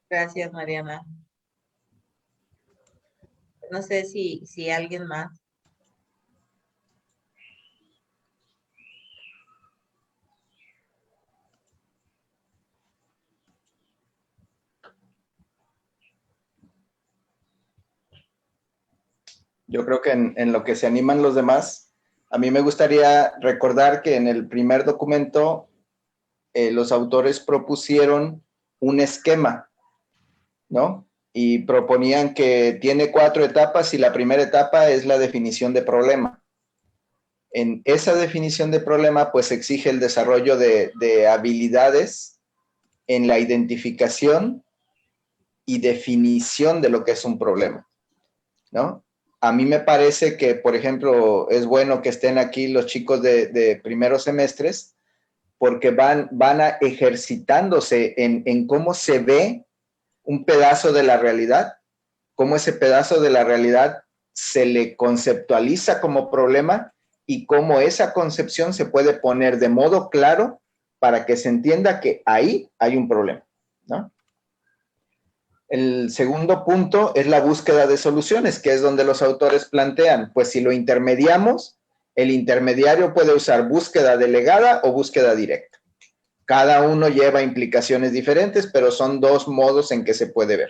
S2: Gracias, Mariana. No sé si alguien más.
S4: Yo creo que en lo que se animan los demás, a mí me gustaría recordar que en el primer documento los autores propusieron un esquema, ¿no? Y proponían que tiene 4 etapas y la primera etapa es la definición de problema. En esa definición de problema, pues exige el desarrollo de habilidades en la identificación y definición de lo que es un problema, ¿no? A mí me parece que, por ejemplo, es bueno que estén aquí los chicos de primeros semestres, porque van ejercitándose en cómo se ve un pedazo de la realidad, cómo ese pedazo de la realidad se le conceptualiza como problema y cómo esa concepción se puede poner de modo claro para que se entienda que ahí hay un problema, ¿no? El segundo punto es la búsqueda de soluciones, que es donde los autores plantean, pues si lo intermediamos, el intermediario puede usar búsqueda delegada o búsqueda directa. Cada uno lleva implicaciones diferentes, pero son dos modos en que se puede ver.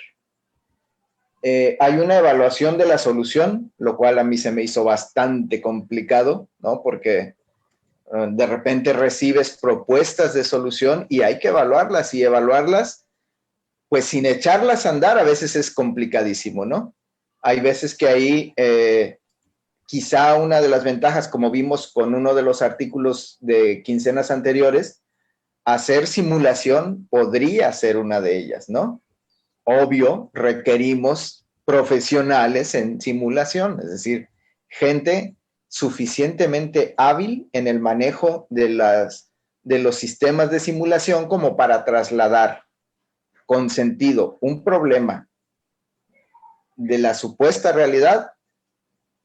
S4: Hay una evaluación de la solución, lo cual a mí se me hizo bastante complicado, ¿no? Porque de repente recibes propuestas de solución y hay que evaluarlas, y evaluarlas, pues sin echarlas a andar, a veces es complicadísimo, ¿no? Hay veces que ahí quizá una de las ventajas, como vimos con uno de los artículos de quincenas anteriores, hacer simulación podría ser una de ellas, ¿no? Obvio, requerimos profesionales en simulación, es decir, gente suficientemente hábil en el manejo de los sistemas de simulación como para trasladar con sentido un problema de la supuesta realidad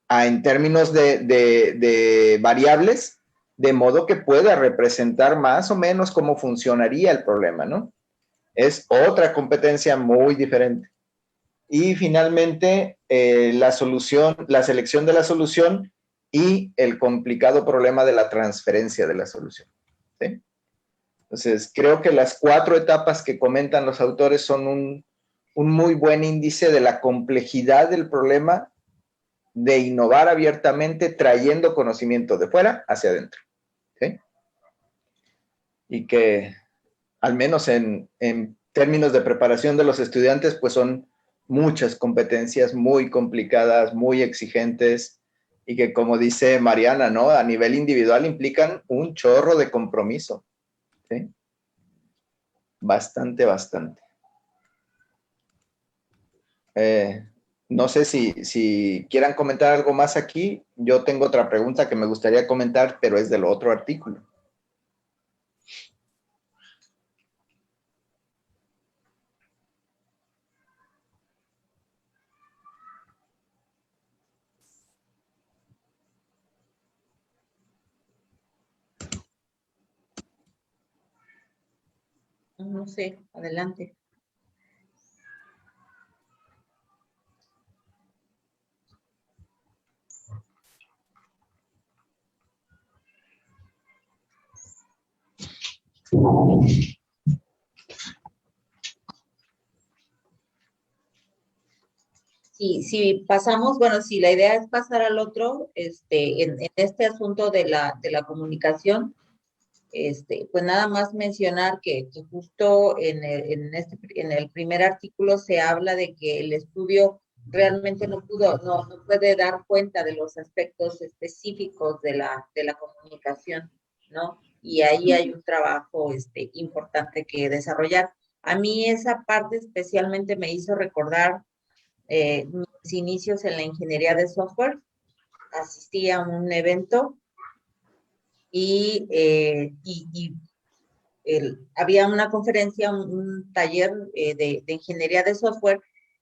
S4: en términos de variables, de modo que pueda representar más o menos cómo funcionaría el problema, ¿no? Es otra competencia muy diferente. Y finalmente, la selección de la solución y el complicado problema de la transferencia de la solución, ¿sí? Entonces, creo que las 4 etapas que comentan los autores son un muy buen índice de la complejidad del problema de innovar abiertamente, trayendo conocimiento de fuera hacia adentro, ¿sí? Y que, al menos en términos de preparación de los estudiantes, pues son muchas competencias muy complicadas, muy exigentes, y que, como dice Mariana, ¿no? A nivel individual implican un chorro de compromiso, ¿sí? Bastante. No sé si quieran comentar algo más aquí. Yo tengo otra pregunta que me gustaría comentar, pero es del otro artículo.
S2: No sé, adelante. Si pasamos, bueno, si la idea es pasar al otro, en este asunto de la comunicación, pues nada más mencionar que justo en el primer artículo se habla de que el estudio realmente no puede dar cuenta de los aspectos específicos de la comunicación, ¿no? Y ahí hay un trabajo importante que desarrollar. A mí esa parte especialmente me hizo recordar mis inicios en la ingeniería de software. Asistí a un evento y había una conferencia, un taller de ingeniería de software,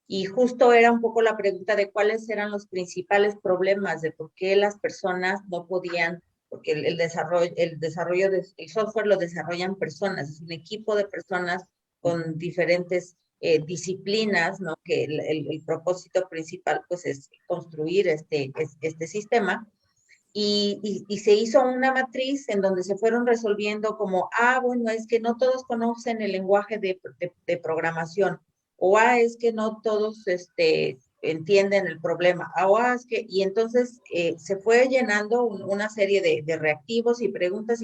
S2: y justo era un poco la pregunta de cuáles eran los principales problemas de por qué las personas no podían, porque el desarrollo del software lo desarrollan personas, es un equipo de personas con diferentes disciplinas, ¿no? Que el propósito principal pues es construir este sistema. Y se hizo una matriz en donde se fueron resolviendo como, bueno, es que no todos conocen el lenguaje de programación, o es que no todos entienden el problema, es que, y entonces se fue llenando una serie de reactivos y preguntas,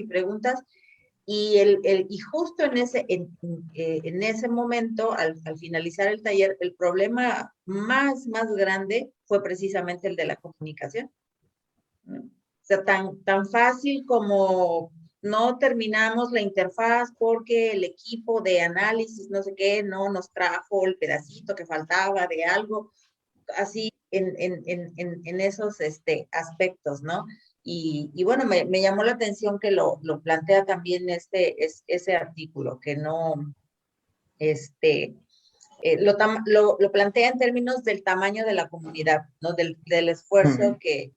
S2: y justo en ese momento, al finalizar el taller, el problema más grande fue precisamente el de la comunicación. O sea, tan fácil como no terminamos la interfaz porque el equipo de análisis, no sé qué, no nos trajo el pedacito que faltaba de algo, así en esos aspectos, ¿no? Y bueno, me llamó la atención que lo plantea también ese artículo, que no, lo plantea en términos del tamaño de la comunidad, ¿no? Del esfuerzo que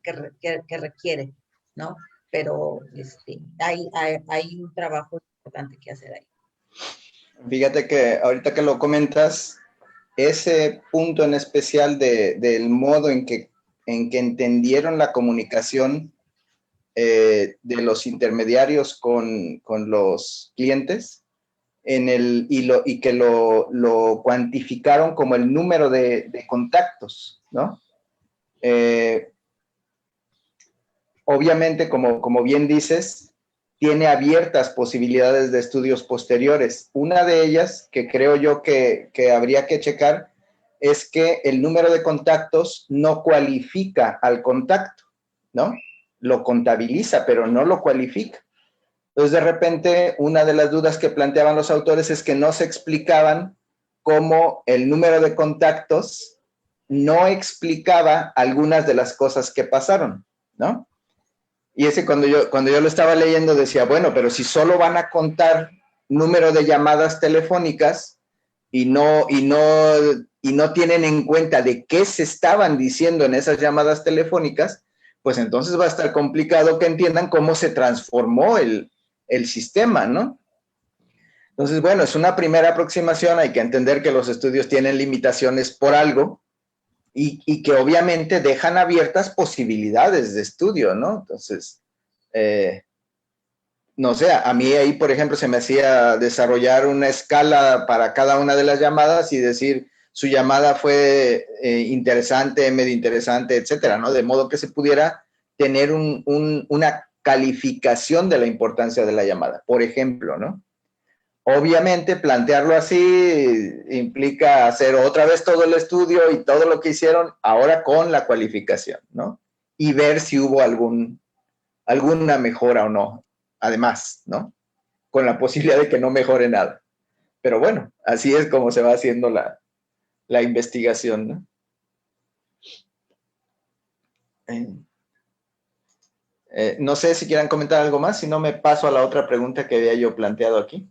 S2: requiere, ¿no? Pero hay un trabajo importante que hacer ahí.
S4: Fíjate que ahorita que lo comentas, ese punto en especial del modo en que entendieron la comunicación de los intermediarios con los clientes, y que lo cuantificaron como el número de contactos, ¿no? Obviamente, como bien dices, tiene abiertas posibilidades de estudios posteriores. Una de ellas, que creo yo que habría que checar, es que el número de contactos no cualifica al contacto, ¿no? Lo contabiliza, pero no lo cualifica. Entonces, de repente, una de las dudas que planteaban los autores es que no se explicaban cómo el número de contactos no explicaba algunas de las cosas que pasaron, ¿no? Y ese cuando yo lo estaba leyendo decía, bueno, pero si solo van a contar número de llamadas telefónicas y no tienen en cuenta de qué se estaban diciendo en esas llamadas telefónicas, pues entonces va a estar complicado que entiendan cómo se transformó el sistema, ¿no? Entonces, bueno, es una primera aproximación, hay que entender que los estudios tienen limitaciones por algo y que obviamente dejan abiertas posibilidades de estudio, ¿no? Entonces, no sé, a mí ahí, por ejemplo, se me hacía desarrollar una escala para cada una de las llamadas y decir, su llamada fue interesante, medio interesante, etcétera, ¿no? De modo que se pudiera tener una calificación de la importancia de la llamada, por ejemplo, ¿no? Obviamente, plantearlo así implica hacer otra vez todo el estudio y todo lo que hicieron ahora con la cualificación, ¿no? Y ver si hubo alguna mejora o no, además, ¿no? Con la posibilidad de que no mejore nada. Pero bueno, así es como se va haciendo la investigación, ¿no? No sé si quieran comentar algo más, si no me paso a la otra pregunta que había yo planteado aquí.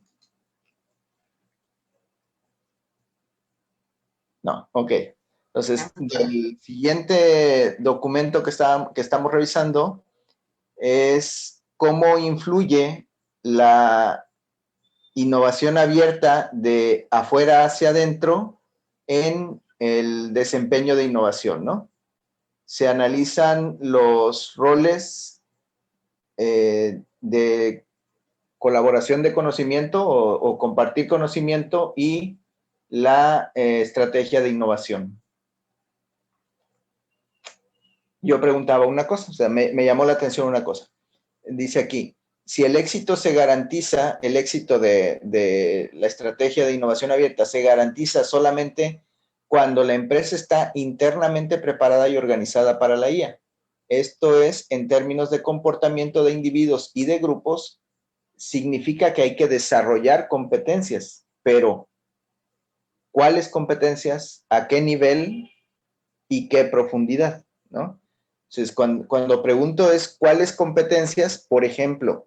S4: No, ok. Entonces, el siguiente documento que estamos revisando es cómo influye la innovación abierta de afuera hacia adentro en el desempeño de innovación, ¿no? Se analizan los roles de colaboración de conocimiento o compartir conocimiento y la estrategia de innovación. Yo preguntaba una cosa, o sea, me llamó la atención una cosa. Dice aquí, si el éxito se garantiza, el éxito de la estrategia de innovación abierta se garantiza solamente cuando la empresa está internamente preparada y organizada para la IA. Esto es, en términos de comportamiento de individuos y de grupos, significa que hay que desarrollar competencias, pero ¿cuáles competencias? ¿A qué nivel? ¿Y qué profundidad? ¿No? Entonces, cuando pregunto es ¿cuáles competencias? Por ejemplo,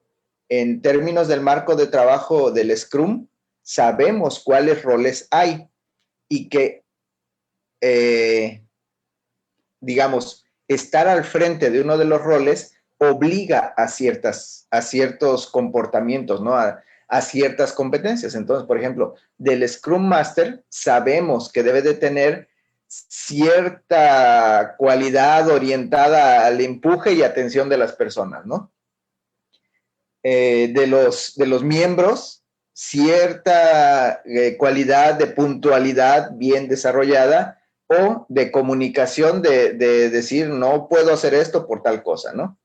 S4: en términos del marco de trabajo del Scrum, sabemos cuáles roles hay y que, digamos, estar al frente de uno de los roles obliga a ciertos comportamientos, ¿no? A ciertas competencias. Entonces, por ejemplo, del Scrum Master sabemos que debe de tener cierta cualidad orientada al empuje y atención de las personas, ¿no? De los miembros, cierta cualidad de puntualidad bien desarrollada o de comunicación de decir no puedo hacer esto por tal cosa, ¿no?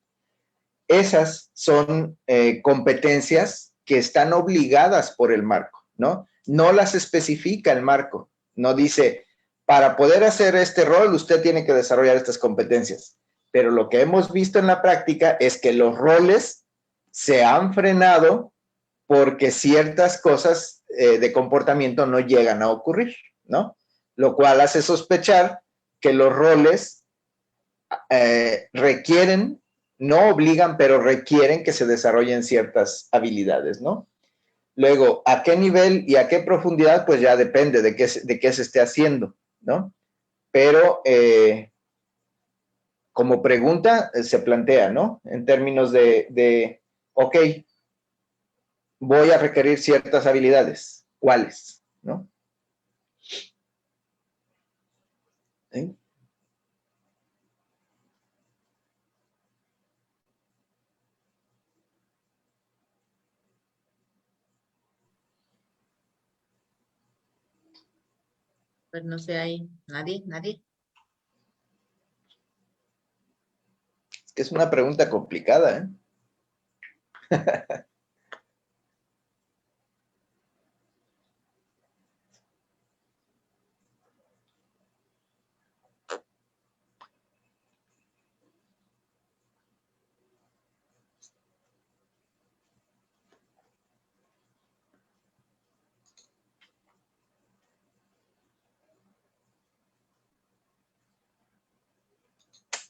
S4: Esas son competencias que están obligadas por el marco, ¿no? No las especifica el marco, no dice, para poder hacer este rol usted tiene que desarrollar estas competencias, pero lo que hemos visto en la práctica es que los roles se han frenado porque ciertas cosas de comportamiento no llegan a ocurrir, ¿no? Lo cual hace sospechar que los roles requieren, no obligan, pero requieren que se desarrollen ciertas habilidades, ¿no? Luego, ¿a qué nivel y a qué profundidad? Pues ya depende de qué se esté haciendo, ¿no? Pero como pregunta se plantea, ¿no? En términos ok, voy a requerir ciertas habilidades. ¿Cuáles? ¿No? ¿Sí?
S2: Pues no sé, ahí, nadie.
S4: Es que es una pregunta complicada, ¿eh?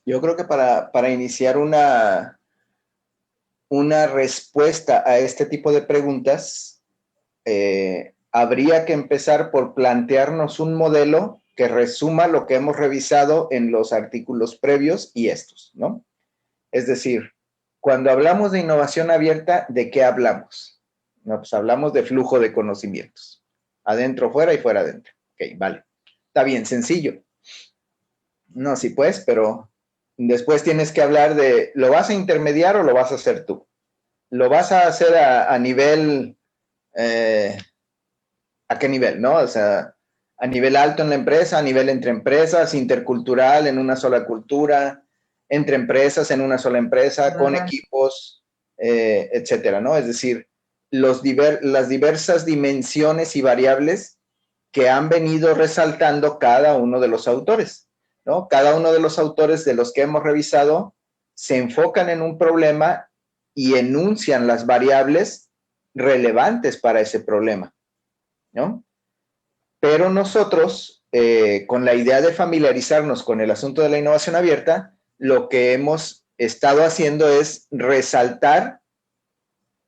S4: Yo creo que para iniciar una respuesta a este tipo de preguntas, habría que empezar por plantearnos un modelo que resuma lo que hemos revisado en los artículos previos y estos, ¿no? Es decir, cuando hablamos de innovación abierta, ¿de qué hablamos? No, pues hablamos de flujo de conocimientos. Adentro, fuera y fuera adentro. Ok, vale. Está bien, sencillo. No, sí pues, pero después tienes que hablar de, ¿lo vas a intermediar o lo vas a hacer tú? ¿Lo vas a hacer a nivel, a qué nivel, no? O sea, a nivel alto en la empresa, a nivel entre empresas, intercultural, en una sola cultura, entre empresas, en una sola empresa, con equipos, etcétera, ¿no? Es decir, las diversas dimensiones y variables que han venido resaltando cada uno de los autores, ¿no? Cada uno de los autores de los que hemos revisado se enfocan en un problema y enuncian las variables relevantes para ese problema, ¿no? Pero nosotros, con la idea de familiarizarnos con el asunto de la innovación abierta, lo que hemos estado haciendo es resaltar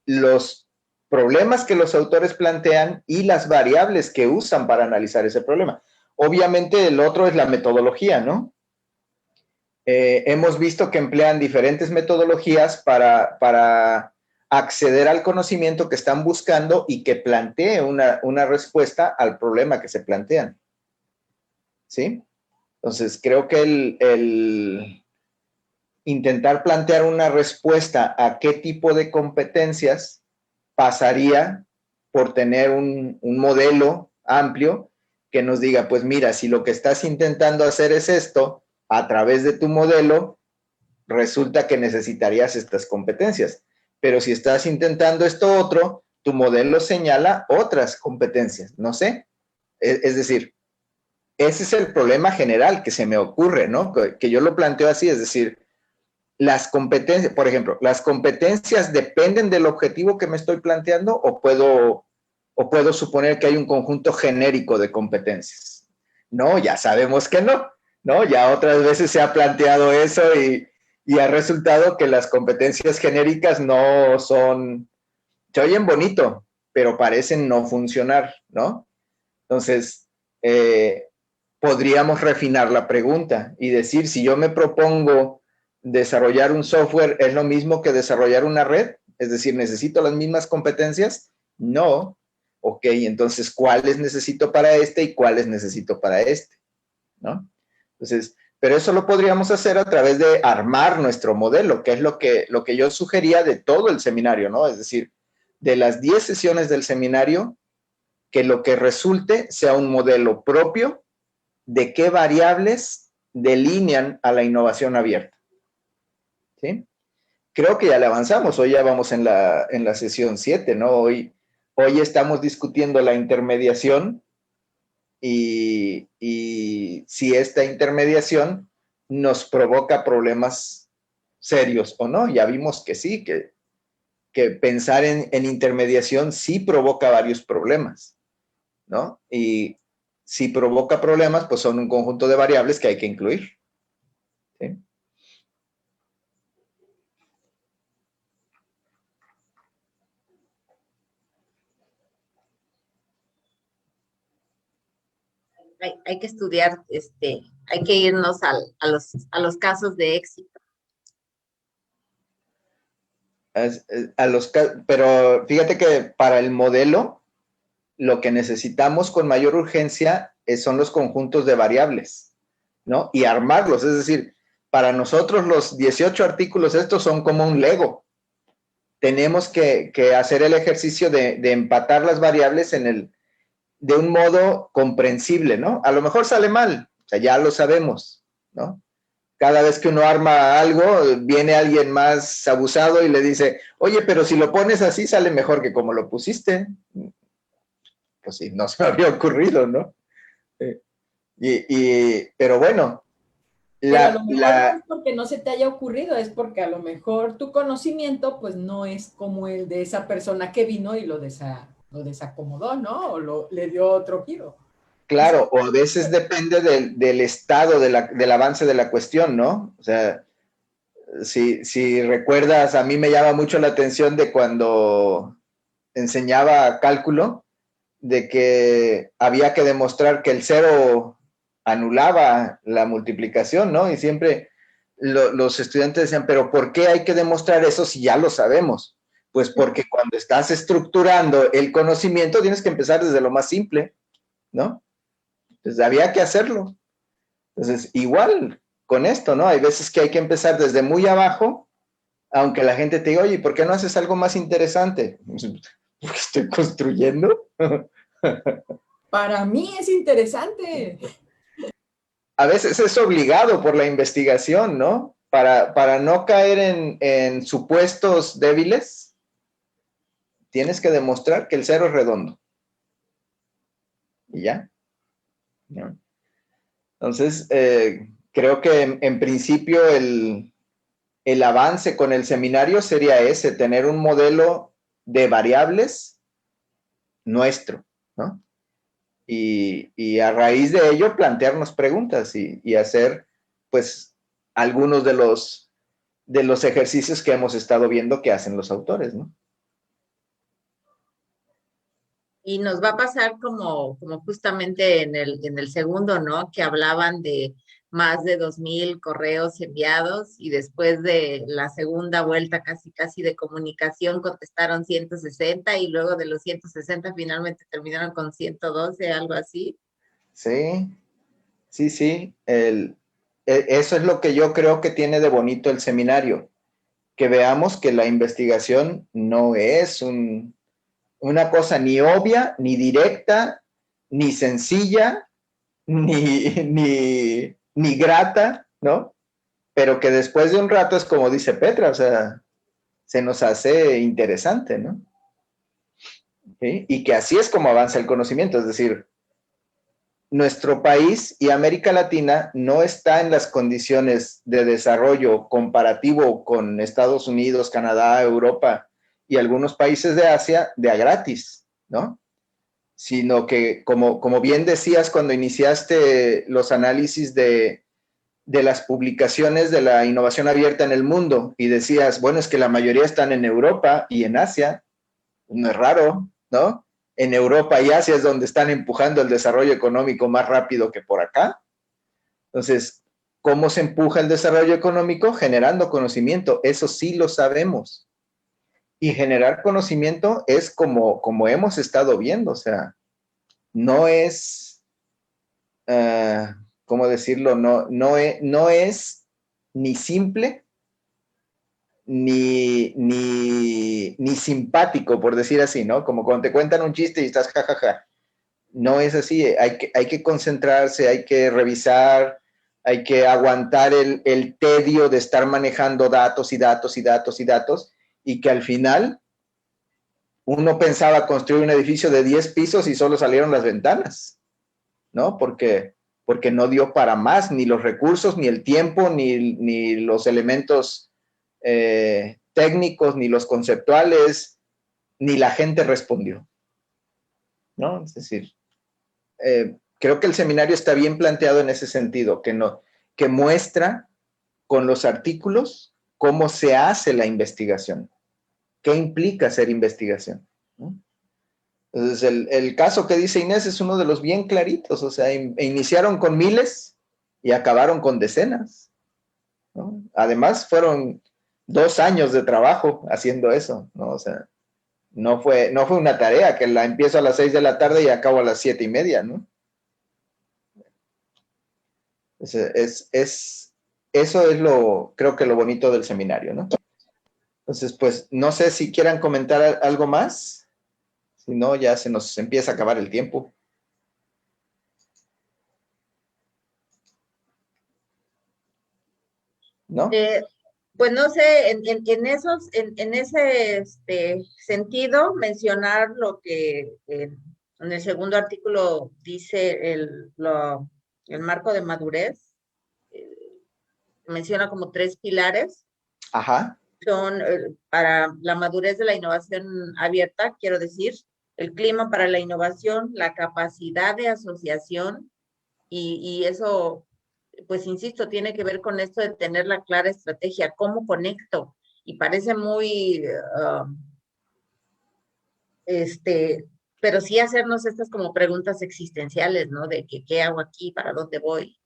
S4: los problemas que los autores plantean y las variables que usan para analizar ese problema. Obviamente el otro es la metodología, ¿no? Hemos visto que emplean diferentes metodologías para acceder al conocimiento que están buscando y que plantee una respuesta al problema que se plantean. ¿Sí? Entonces, creo que el intentar plantear una respuesta a qué tipo de competencias pasaría por tener un modelo amplio que nos diga, pues mira, si lo que estás intentando hacer es esto, a través de tu modelo, resulta que necesitarías estas competencias. Pero si estás intentando esto otro, tu modelo señala otras competencias, no sé. Es decir, ese es el problema general que se me ocurre, ¿no? Que yo lo planteo así, es decir, las competencias, por ejemplo, ¿las competencias dependen del objetivo que me estoy planteando o puedo suponer que hay un conjunto genérico de competencias? No, ya sabemos que no, ¿no? Ya otras veces se ha planteado eso y ha resultado que las competencias genéricas no son, se oyen bonito, pero parecen no funcionar, ¿no? Entonces, podríamos refinar la pregunta y decir, si yo me propongo desarrollar un software, ¿es lo mismo que desarrollar una red? Es decir, ¿necesito las mismas competencias? No. Ok, entonces, ¿cuáles necesito para este y cuáles necesito para este? ¿No? Entonces, pero eso lo podríamos hacer a través de armar nuestro modelo, que es lo que yo sugería de todo el seminario, ¿no? Es decir, de las 10 sesiones del seminario, que lo que resulte sea un modelo propio de qué variables delinean a la innovación abierta. ¿Sí? Creo que ya le avanzamos, hoy ya vamos en la sesión 7, ¿no? Hoy estamos discutiendo la intermediación y si esta intermediación nos provoca problemas serios o no. Ya vimos que sí, que pensar en intermediación sí provoca varios problemas, ¿no? Y si provoca problemas, pues son un conjunto de variables que hay que incluir. ¿Sí?
S2: Hay que estudiar, hay que irnos a los casos de éxito.
S4: Pero fíjate que para el modelo, lo que necesitamos con mayor urgencia son los conjuntos de variables, ¿no? Y armarlos, es decir, para nosotros los 18 artículos estos son como un Lego. Tenemos que hacer el ejercicio de empatar las variables de un modo comprensible, ¿no? A lo mejor sale mal, o sea, ya lo sabemos, ¿no? Cada vez que uno arma algo, viene alguien más abusado y le dice, oye, pero si lo pones así sale mejor que como lo pusiste. Pues sí, no se me había ocurrido, ¿no? Pero bueno.
S6: Pero a lo mejor no es porque no se te haya ocurrido, es porque a lo mejor tu conocimiento pues no es como el de esa persona que vino y lo desacomodó, ¿no? O le dio otro giro.
S4: Claro, o a veces depende del estado del avance de la cuestión, ¿no? O sea, si recuerdas, a mí me llama mucho la atención de cuando enseñaba cálculo, de que había que demostrar que el cero anulaba la multiplicación, ¿no? Y siempre los estudiantes decían, pero ¿por qué hay que demostrar eso si ya lo sabemos? Pues porque cuando estás estructurando el conocimiento tienes que empezar desde lo más simple, ¿no? Entonces había que hacerlo. Entonces, igual con esto, ¿no? Hay veces que hay que empezar desde muy abajo, aunque la gente te diga, oye, ¿por qué no haces algo más interesante? Porque estoy construyendo.
S6: Para mí es interesante.
S4: A veces es obligado por la investigación, ¿no? Para no caer en supuestos débiles, tienes que demostrar que el cero es redondo. Y ya. ¿No? Entonces, creo que en principio el avance con el seminario sería ese, tener un modelo de variables nuestro, ¿no? Y a raíz de ello plantearnos preguntas y hacer, pues, algunos de los ejercicios que hemos estado viendo que hacen los autores, ¿no?
S2: Y nos va a pasar como justamente en el segundo, ¿no? Que hablaban de más de 2,000 correos enviados y después de la segunda vuelta casi de comunicación contestaron 160 y luego de los 160 finalmente terminaron con 112, algo así.
S4: Sí, sí, sí. Eso es lo que yo creo que tiene de bonito el seminario, que veamos que la investigación no es una cosa ni obvia, ni directa, ni sencilla, ni grata, ¿no? Pero que después de un rato es como dice Petra, o sea, se nos hace interesante, ¿no? ¿Sí? Y que así es como avanza el conocimiento, es decir, nuestro país y América Latina no está en las condiciones de desarrollo comparativo con Estados Unidos, Canadá, Europa y algunos países de Asia de a gratis, ¿no? Sino que, como bien decías cuando iniciaste los análisis de las publicaciones de la innovación abierta en el mundo y decías, bueno, es que la mayoría están en Europa y en Asia, no es raro, ¿no? En Europa y Asia es donde están empujando el desarrollo económico más rápido que por acá. Entonces, ¿cómo se empuja el desarrollo económico? Generando conocimiento, eso sí lo sabemos. Y generar conocimiento es como hemos estado viendo, o sea, no es, ¿cómo decirlo? No es ni simple ni simpático, por decir así, ¿no? Como cuando te cuentan un chiste y estás jajaja. No es así, hay que concentrarse, hay que revisar, hay que aguantar el tedio de estar manejando datos y datos y datos y datos, y que al final uno pensaba construir un edificio de 10 pisos y solo salieron las ventanas, ¿no? Porque no dio para más, ni los recursos, ni el tiempo, ni los elementos técnicos, ni los conceptuales, ni la gente respondió, ¿no? Es decir, creo que el seminario está bien planteado en ese sentido, que muestra con los artículos cómo se hace la investigación, qué implica hacer investigación, ¿no? Entonces, el caso que dice Inés es uno de los bien claritos, o sea, iniciaron con miles y acabaron con decenas, ¿no? Además, fueron 2 años de trabajo haciendo eso, ¿no? O sea, no fue una tarea que la empiezo a las 6 de la tarde y acabo a las 7:30, ¿no? Eso es creo que lo bonito del seminario, ¿no? Entonces, pues, no sé si quieran comentar algo más. Si no, ya se nos empieza a acabar el tiempo. ¿No?
S2: Pues no sé, en ese sentido, mencionar lo que en el segundo artículo dice el marco de madurez, menciona como 3 pilares.
S4: Ajá.
S2: Son para la madurez de la innovación abierta, quiero decir, el clima para la innovación, la capacidad de asociación, y eso, pues insisto, tiene que ver con esto de tener la clara estrategia, cómo conecto, y parece muy, pero sí hacernos estas como preguntas existenciales, ¿no? De que, ¿qué hago aquí? ¿Para dónde voy?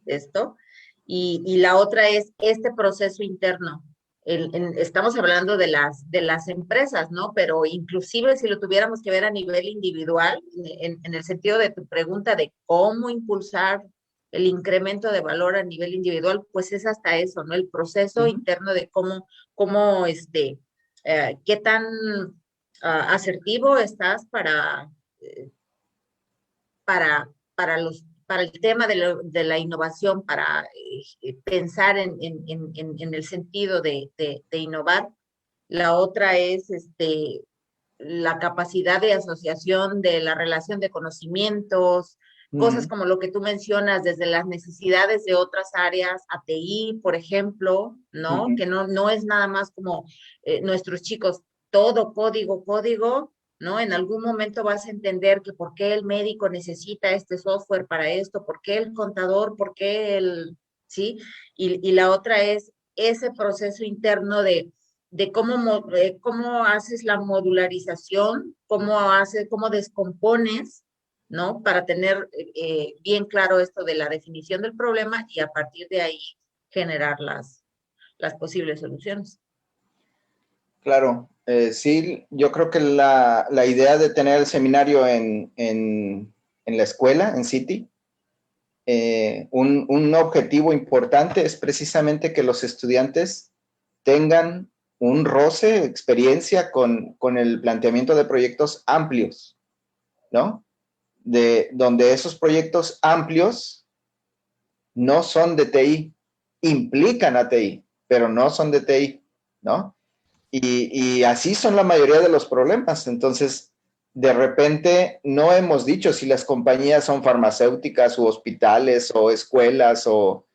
S2: Esto. Y la otra es este proceso interno. Estamos hablando de las empresas, ¿no? Pero inclusive si lo tuviéramos que ver a nivel individual, en el sentido de tu pregunta de cómo impulsar el incremento de valor a nivel individual, pues es hasta eso, ¿no? El proceso interno de cómo qué tan asertivo estás para el tema de la innovación, para pensar en el sentido de innovar. La otra es la capacidad de asociación de la relación de conocimientos, cosas como lo que tú mencionas, desde las necesidades de otras áreas, ATI, por ejemplo, ¿no? Que no es nada más como nuestros chicos, todo código, ¿no? En algún momento vas a entender que por qué el médico necesita este software para esto, por qué el contador, por qué ¿sí? Y la otra es ese proceso interno de cómo haces la modularización, cómo descompones, ¿no? Para tener bien claro esto de la definición del problema y a partir de ahí generar las posibles soluciones.
S4: Claro, sí, yo creo que la idea de tener el seminario en la escuela, en City, un objetivo importante es precisamente que los estudiantes tengan un roce, experiencia con el planteamiento de proyectos amplios, ¿no? Donde esos proyectos amplios no son de TI, implican a TI, pero no son de TI, ¿no? Y así son la mayoría de los problemas. Entonces, de repente, no hemos dicho si las compañías son farmacéuticas o hospitales o escuelas o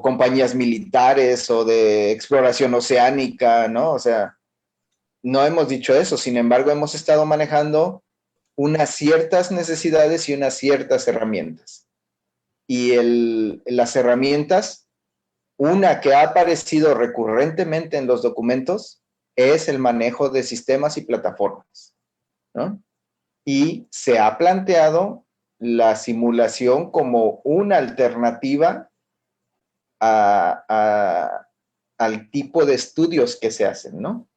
S4: compañías militares o de exploración oceánica, ¿no? O sea, no hemos dicho eso. Sin embargo, hemos estado manejando unas ciertas necesidades y unas ciertas herramientas. Y las herramientas, una que ha aparecido recurrentemente en los documentos, es el manejo de sistemas y plataformas, ¿no? Y se ha planteado la simulación como una alternativa al tipo de estudios que se hacen, ¿no?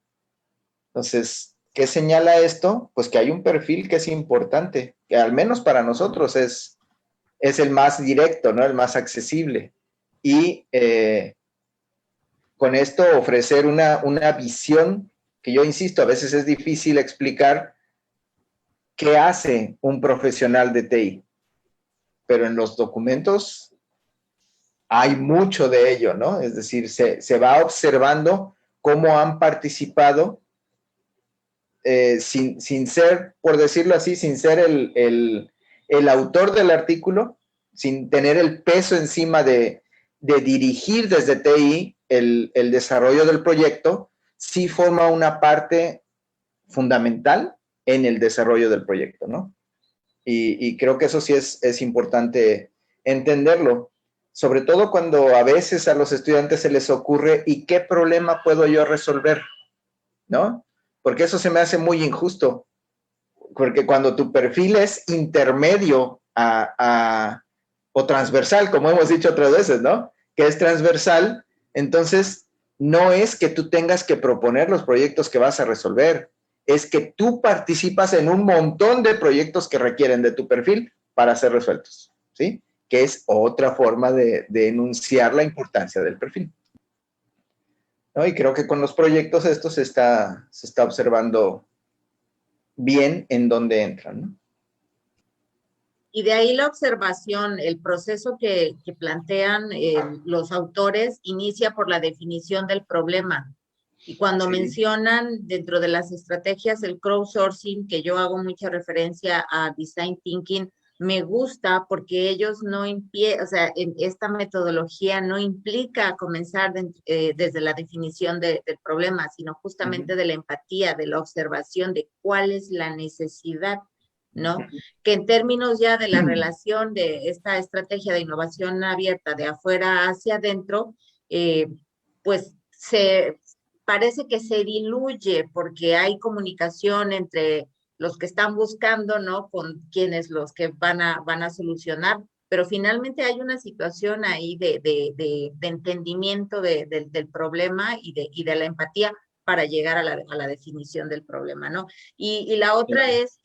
S4: Entonces, ¿qué señala esto? Pues que hay un perfil que es importante, que al menos para nosotros es el más directo, ¿no? El más accesible. Y con esto ofrecer una visión que yo insisto, a veces es difícil explicar qué hace un profesional de TI, pero en los documentos hay mucho de ello, ¿no? Es decir, se va observando cómo han participado sin ser, por decirlo así, sin ser el autor del artículo, sin tener el peso encima de dirigir desde TI el desarrollo del proyecto sí forma una parte fundamental en el desarrollo del proyecto, ¿no? Y creo que eso sí es importante entenderlo, sobre todo cuando a veces a los estudiantes se les ocurre, ¿y qué problema puedo yo resolver? ¿No? Porque eso se me hace muy injusto, porque cuando tu perfil es intermedio o transversal, como hemos dicho otras veces, ¿no? Que es transversal, entonces no es que tú tengas que proponer los proyectos que vas a resolver, es que tú participas en un montón de proyectos que requieren de tu perfil para ser resueltos, ¿sí? Que es otra forma de enunciar la importancia del perfil, ¿no? Y creo que con los proyectos esto se está observando bien en dónde entran, ¿no?
S2: Y de ahí la observación, el proceso que plantean los autores inicia por la definición del problema. Y cuando mencionan dentro de las estrategias el crowdsourcing, que yo hago mucha referencia a design thinking, me gusta porque ellos no o sea, en esta metodología no implica comenzar desde la definición del problema, sino justamente de la empatía, de la observación de cuál es la necesidad, ¿no? Que en términos ya de la relación de esta estrategia de innovación abierta de afuera hacia adentro, pues parece que se diluye porque hay comunicación entre los que están buscando, ¿no? Con quienes los que van a solucionar, pero finalmente hay una situación ahí de entendimiento del problema y de la empatía para llegar a la definición del problema, ¿no? Y la otra es,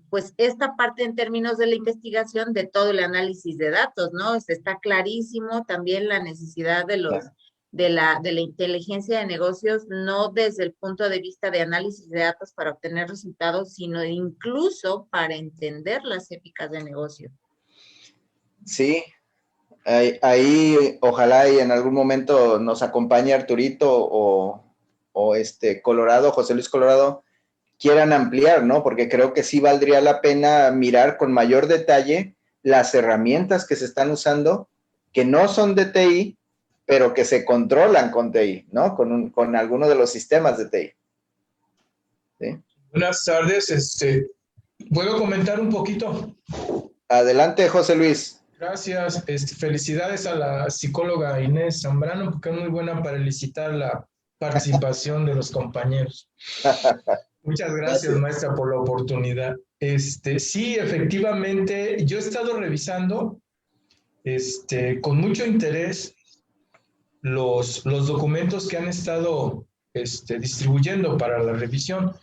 S2: pues, esta parte en términos de la investigación de todo el análisis de datos, ¿no? Está clarísimo también la necesidad de la inteligencia de negocios, no desde el punto de vista de análisis de datos para obtener resultados, sino incluso para entender las éticas de negocio.
S4: Sí, ahí ojalá y en algún momento nos acompañe Arturito o Colorado, José Luis Colorado, quieran ampliar, ¿no? Porque creo que sí valdría la pena mirar con mayor detalle las herramientas que se están usando, que no son de TI, pero que se controlan con TI, ¿no? Con alguno de los sistemas de TI. ¿Sí?
S8: Buenas tardes, ¿puedo comentar un poquito?
S4: Adelante, José Luis.
S8: Gracias, felicidades a la psicóloga Inés Zambrano, porque es muy buena para elicitar la participación de los compañeros. Muchas gracias, maestra, por la oportunidad. Sí, efectivamente, yo he estado revisando con mucho interés los documentos que han estado distribuyendo para la revisión.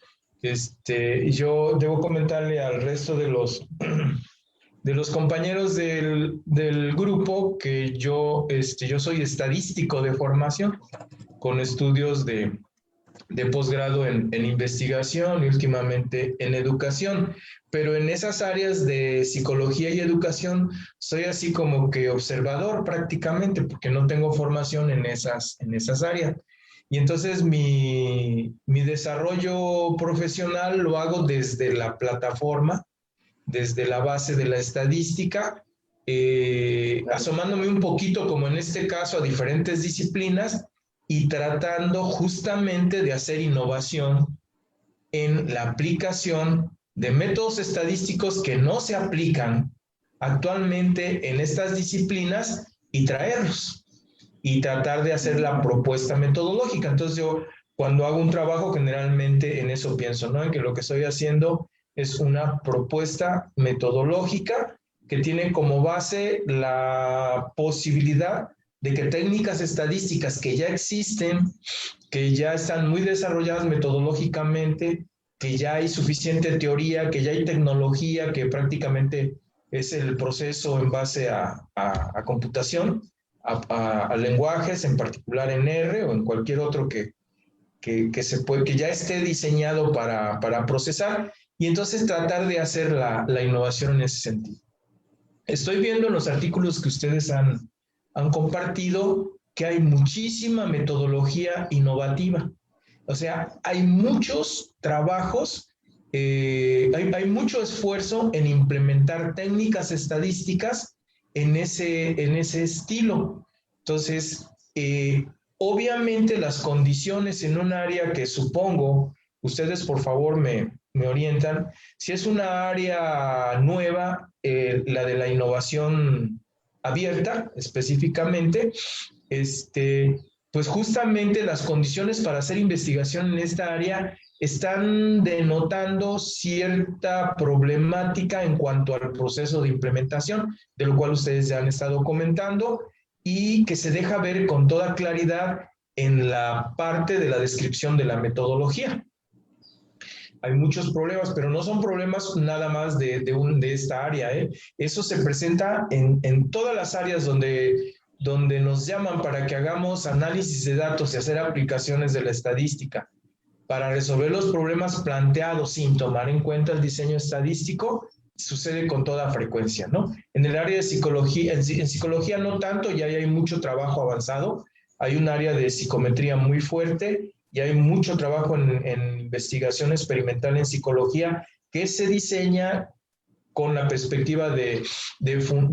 S8: Yo debo comentarle al resto de los compañeros del grupo que yo soy estadístico de formación, con estudios de posgrado en investigación y últimamente en educación, pero en esas áreas de psicología y educación soy así como que observador prácticamente, porque no tengo formación en esas áreas. Y entonces mi desarrollo profesional lo hago desde la plataforma, desde la base de la estadística, asomándome un poquito, como en este caso, a diferentes disciplinas y tratando justamente de hacer innovación en la aplicación de métodos estadísticos que no se aplican actualmente en estas disciplinas y traerlos y tratar de hacer la propuesta metodológica. Entonces yo, cuando hago un trabajo, generalmente en eso pienso, ¿no? En que lo que estoy haciendo es una propuesta metodológica que tiene como base la posibilidad de que técnicas estadísticas que ya existen, que ya están muy desarrolladas metodológicamente, que ya hay suficiente teoría, que ya hay tecnología, que prácticamente es el proceso en base a computación, a lenguajes, en particular en R o en cualquier otro que ya esté diseñado para procesar, y entonces tratar de hacer la innovación en ese sentido. Estoy viendo en los artículos que ustedes han compartido que hay muchísima metodología innovativa. O sea, hay muchos trabajos, hay mucho esfuerzo en implementar técnicas estadísticas en ese estilo. Entonces, Obviamente las condiciones en un área que supongo, ustedes por favor me orientan, si es una área nueva, la de la innovación abierta específicamente, pues justamente las condiciones para hacer investigación en esta área están denotando cierta problemática en cuanto al proceso de implementación, de lo cual ustedes ya han estado comentando, y que se deja ver con toda claridad en la parte de la descripción de la metodología. Hay muchos problemas, pero no son problemas nada más de esta área, ¿eh? Eso se presenta en todas las áreas donde nos llaman para que hagamos análisis de datos y hacer aplicaciones de la estadística para resolver los problemas planteados sin tomar en cuenta el diseño estadístico. Sucede con toda frecuencia, ¿no? En el área de psicología, en psicología no tanto, ya hay mucho trabajo avanzado, hay un área de psicometría muy fuerte y hay mucho trabajo en investigación experimental en psicología que se diseña con la perspectiva de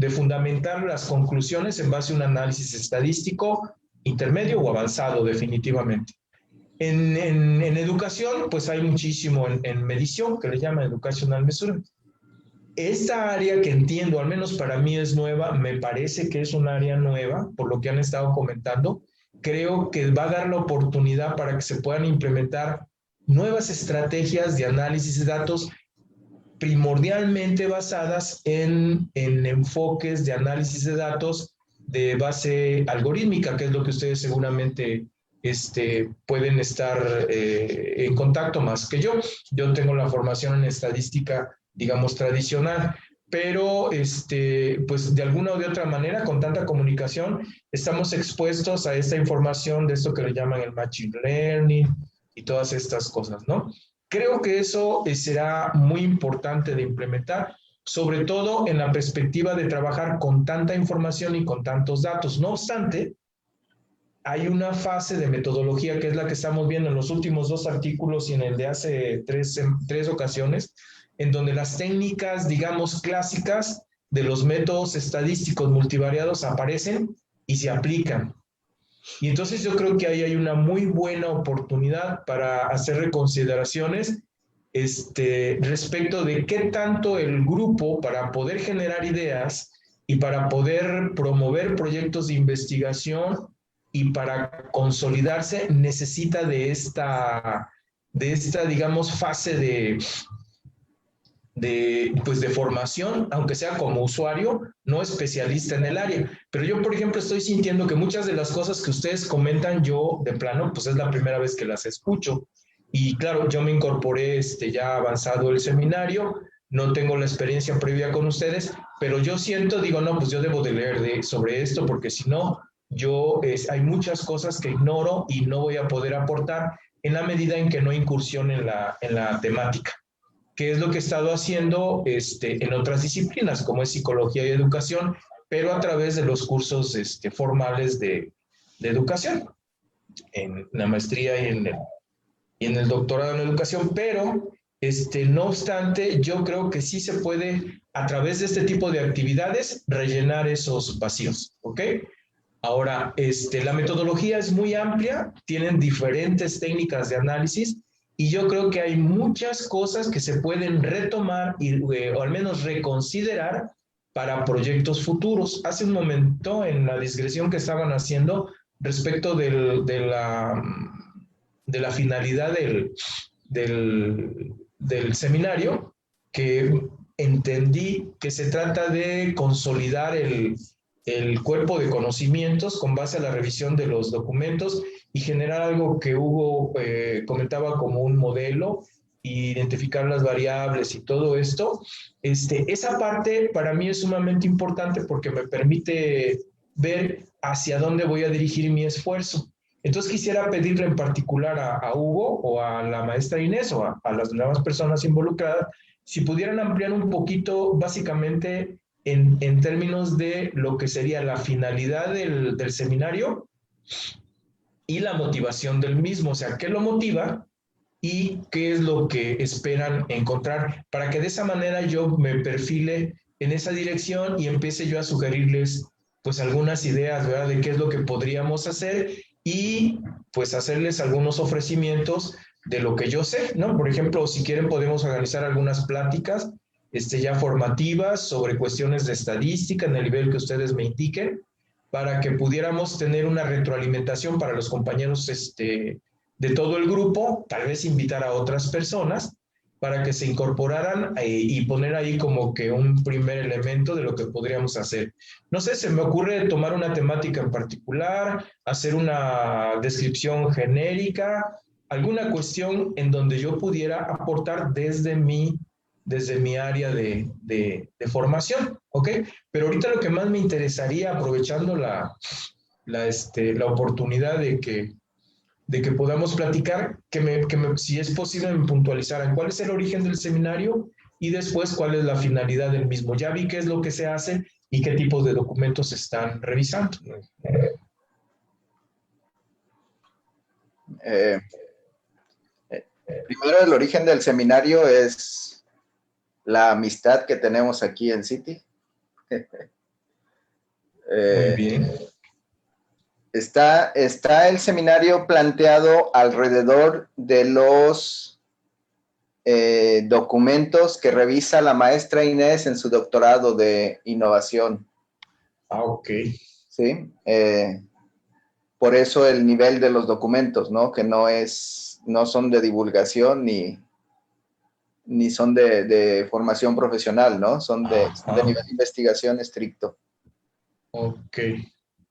S8: fundamentar las conclusiones en base a un análisis estadístico intermedio o avanzado, definitivamente. En educación, pues hay muchísimo en medición, que le llaman educational measurement. Esta área que entiendo, al menos para mí es nueva, me parece que es un área nueva, por lo que han estado comentando. Creo que va a dar la oportunidad para que se puedan implementar nuevas estrategias de análisis de datos primordialmente basadas en enfoques de análisis de datos de base algorítmica, que es lo que ustedes seguramente pueden estar en contacto más que yo. Yo tengo la formación en estadística, digamos, tradicional, pero pues de alguna o de otra manera, con tanta comunicación, estamos expuestos a esta información de esto que le llaman el machine learning y todas estas cosas, ¿no? Creo que eso será muy importante de implementar, sobre todo en la perspectiva de trabajar con tanta información y con tantos datos. No obstante, hay una fase de metodología que es la que estamos viendo en los últimos 2 artículos y en el de hace tres ocasiones, en donde las técnicas, digamos, clásicas de los métodos estadísticos multivariados aparecen y se aplican. Y entonces yo creo que ahí hay una muy buena oportunidad para hacer reconsideraciones respecto de qué tanto el grupo, para poder generar ideas y para poder promover proyectos de investigación y para consolidarse, necesita de esta digamos, fase de formación, aunque sea como usuario, no especialista en el área. Pero yo, por ejemplo, estoy sintiendo que muchas de las cosas que ustedes comentan, yo de plano, pues es la primera vez que las escucho. Y claro, yo me incorporé ya avanzado el seminario, no tengo la experiencia previa con ustedes, pero yo siento, digo, no, pues yo debo de leer sobre esto, porque si no, hay muchas cosas que ignoro y no voy a poder aportar en la medida en que no incursione en la temática, que es lo que he estado haciendo en otras disciplinas, como es psicología y educación, pero a través de los cursos formales de educación, en la maestría y en el doctorado en educación. Pero, no obstante, yo creo que sí se puede, a través de este tipo de actividades, rellenar esos vacíos, ¿ok? Ahora, la metodología es muy amplia, tienen diferentes técnicas de análisis, y yo creo que hay muchas cosas que se pueden retomar o al menos reconsiderar para proyectos futuros. Hace un momento, en la digresión que estaban haciendo respecto de la finalidad del seminario, que entendí que se trata de consolidar el cuerpo de conocimientos con base a la revisión de los documentos y generar algo que Hugo comentaba como un modelo, identificar las variables y todo esto. Esa parte para mí es sumamente importante porque me permite ver hacia dónde voy a dirigir mi esfuerzo. Entonces quisiera pedirle en particular a Hugo o a la maestra Inés o a las nuevas personas involucradas, si pudieran ampliar un poquito básicamente en términos de lo que sería la finalidad del seminario y la motivación del mismo, o sea, qué lo motiva y qué es lo que esperan encontrar, para que de esa manera yo me perfile en esa dirección y empiece yo a sugerirles pues algunas ideas, ¿verdad?, de qué es lo que podríamos hacer y pues hacerles algunos ofrecimientos de lo que yo sé, ¿no? Por ejemplo, si quieren podemos organizar algunas pláticas ya formativas sobre cuestiones de estadística en el nivel que ustedes me indiquen, para que pudiéramos tener una retroalimentación para los compañeros de todo el grupo, tal vez invitar a otras personas para que se incorporaran y poner ahí como que un primer elemento de lo que podríamos hacer. No sé, se me ocurre tomar una temática en particular, hacer una descripción genérica, alguna cuestión en donde yo pudiera aportar desde mi área de formación, ¿ok? Pero ahorita lo que más me interesaría, aprovechando la oportunidad de que podamos platicar, si es posible me puntualizaran cuál es el origen del seminario y después cuál es la finalidad del mismo. Ya vi qué es lo que se hace y qué tipos de documentos se están revisando.
S4: Primero, el origen del seminario es la amistad que tenemos aquí en City.
S8: Muy bien.
S4: Está el seminario planteado alrededor de los documentos que revisa la maestra Inés en su doctorado de innovación.
S8: Ah, ok.
S4: Sí. Por eso el nivel de los documentos, ¿no? Que no son de divulgación ni son de formación profesional, ¿no? Son de nivel de investigación estricto.
S8: Ok.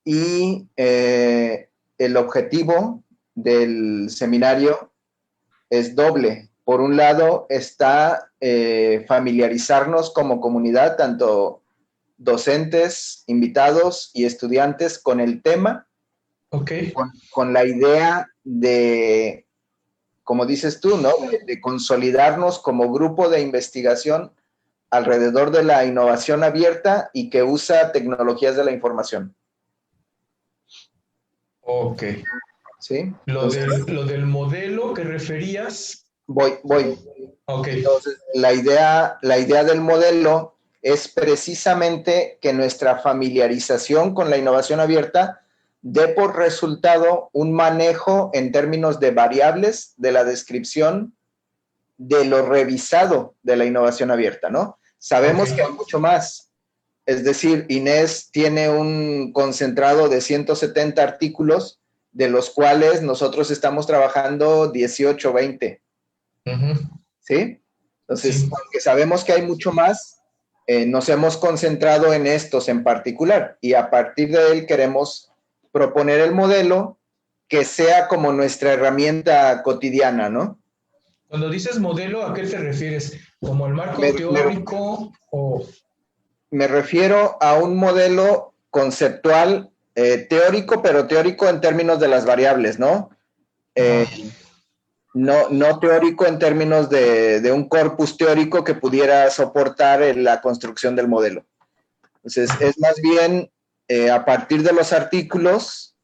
S4: Y el objetivo del seminario es doble. Por un lado está familiarizarnos como comunidad, tanto docentes, invitados y estudiantes, con el tema,
S8: okay.
S4: con la idea de, como dices tú, ¿no? De consolidarnos como grupo de investigación alrededor de la innovación abierta y que usa tecnologías de la información.
S8: Ok.
S4: ¿Sí?
S8: Lo del modelo que referías.
S4: Voy.
S8: Ok.
S4: Entonces, la idea del modelo es precisamente que nuestra familiarización con la innovación abierta dé por resultado un manejo en términos de variables de la descripción de lo revisado de la innovación abierta, ¿no? Sabemos que hay mucho más. Es decir, Inés tiene un concentrado de 170 artículos, de los cuales nosotros estamos trabajando 18 o 20. ¿Sí? Entonces,
S8: sí.
S4: Aunque sabemos que hay mucho más, nos hemos concentrado en estos en particular y a partir de él queremos proponer el modelo que sea como nuestra herramienta cotidiana, ¿no?
S8: Cuando dices modelo, ¿a qué te refieres? ¿Como al marco teórico o...?
S4: Me refiero a un modelo conceptual teórico, pero teórico en términos de las variables, ¿no? No teórico en términos de un corpus teórico que pudiera soportar la construcción del modelo. Entonces, es más bien a partir de los artículos,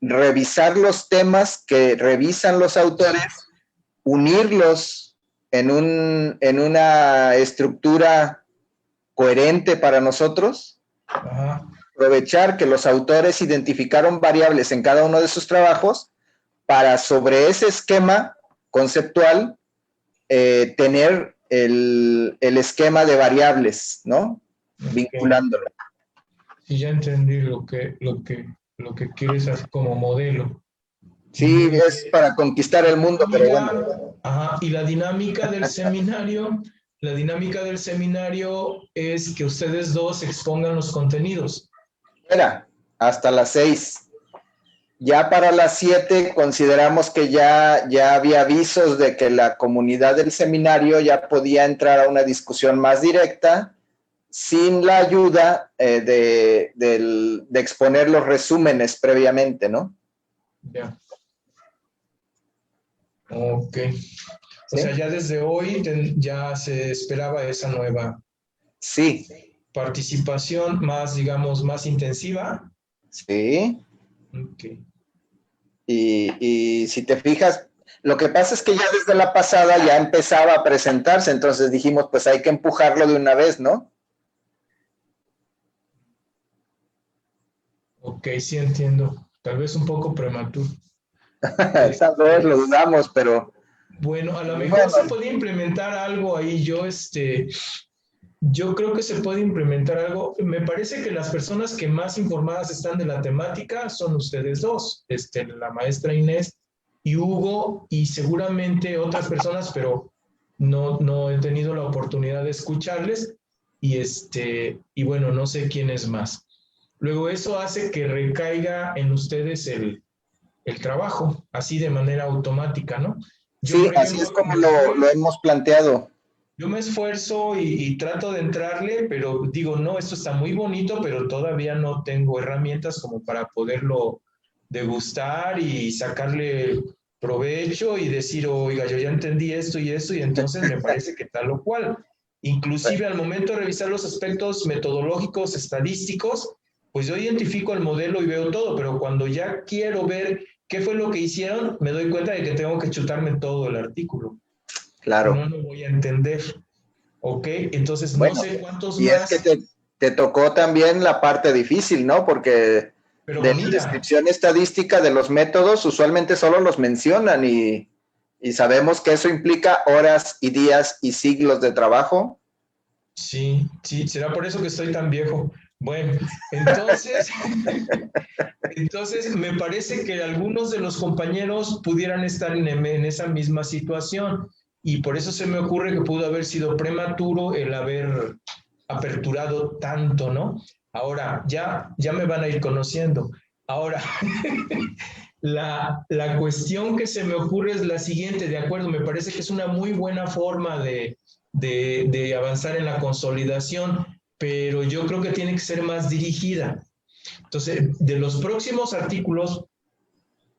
S4: revisar los temas que revisan los autores, unirlos en una estructura coherente para nosotros, aprovechar que los autores identificaron variables en cada uno de sus trabajos para sobre ese esquema conceptual tener el esquema de variables, ¿no? Vinculándolo.
S8: Sí, ya entendí lo que quieres hacer como modelo.
S4: Sí, es para conquistar el mundo, pero bueno.
S8: Y la dinámica del seminario, es que ustedes dos expongan los contenidos.
S4: Era, hasta las 6. Ya para las 7 consideramos que ya había avisos de que la comunidad del seminario ya podía entrar a una discusión más directa sin la ayuda de exponer los resúmenes previamente, ¿no?
S8: Ya. Ok. O sea, ya desde hoy ya se esperaba esa nueva participación más, digamos, más intensiva.
S4: Sí.
S8: Ok.
S4: Y si te fijas, lo que pasa es que ya desde la pasada ya empezaba a presentarse, entonces dijimos, pues hay que empujarlo de una vez, ¿no?
S8: Ok, sí entiendo. tal vez un poco prematuro.
S4: Tal vez lo dudamos, pero...
S8: Bueno, a lo mejor se puede implementar algo ahí. Yo creo que se puede implementar algo. Me parece que las personas que más informadas están de la temática son ustedes dos, la maestra Inés y Hugo, y seguramente otras personas, pero no he tenido la oportunidad de escucharles, y bueno, no sé quién es más. Luego eso hace que recaiga en ustedes el trabajo, así de manera automática, ¿no? Yo,
S4: Sí,
S8: por ejemplo,
S4: así es como lo hemos planteado.
S8: yo me esfuerzo y trato de entrarle, pero digo, no, esto está muy bonito, pero todavía no tengo herramientas como para poderlo degustar y sacarle provecho y decir, oiga, yo ya entendí esto y entonces me parece que tal o cual. Inclusive al momento de revisar los aspectos metodológicos, estadísticos, pues yo identifico el modelo y veo todo, pero cuando ya quiero ver qué fue lo que hicieron, me doy cuenta de que tengo que chutarme todo el artículo.
S4: Claro.
S8: No voy a entender. ¿Ok? Entonces,
S4: Bueno,
S8: no sé cuántos
S4: y
S8: más.
S4: es que te tocó también la parte difícil, ¿no? Porque
S8: Pero
S4: de
S8: bonita.
S4: la descripción estadística de los métodos usualmente solo los mencionan y sabemos que eso implica horas y días y siglos de trabajo.
S8: Sí, será por eso que estoy tan viejo. Bueno, entonces, entonces me parece que algunos de los compañeros pudieran estar en esa misma situación y por eso se me ocurre que pudo haber sido prematuro el haber aperturado tanto, ¿no? Ahora, ya me van a ir conociendo. Ahora, la cuestión que se me ocurre es la siguiente, de acuerdo, me parece que es una muy buena forma de avanzar en la consolidación, pero yo creo que tiene que ser más dirigida. Entonces, de los próximos artículos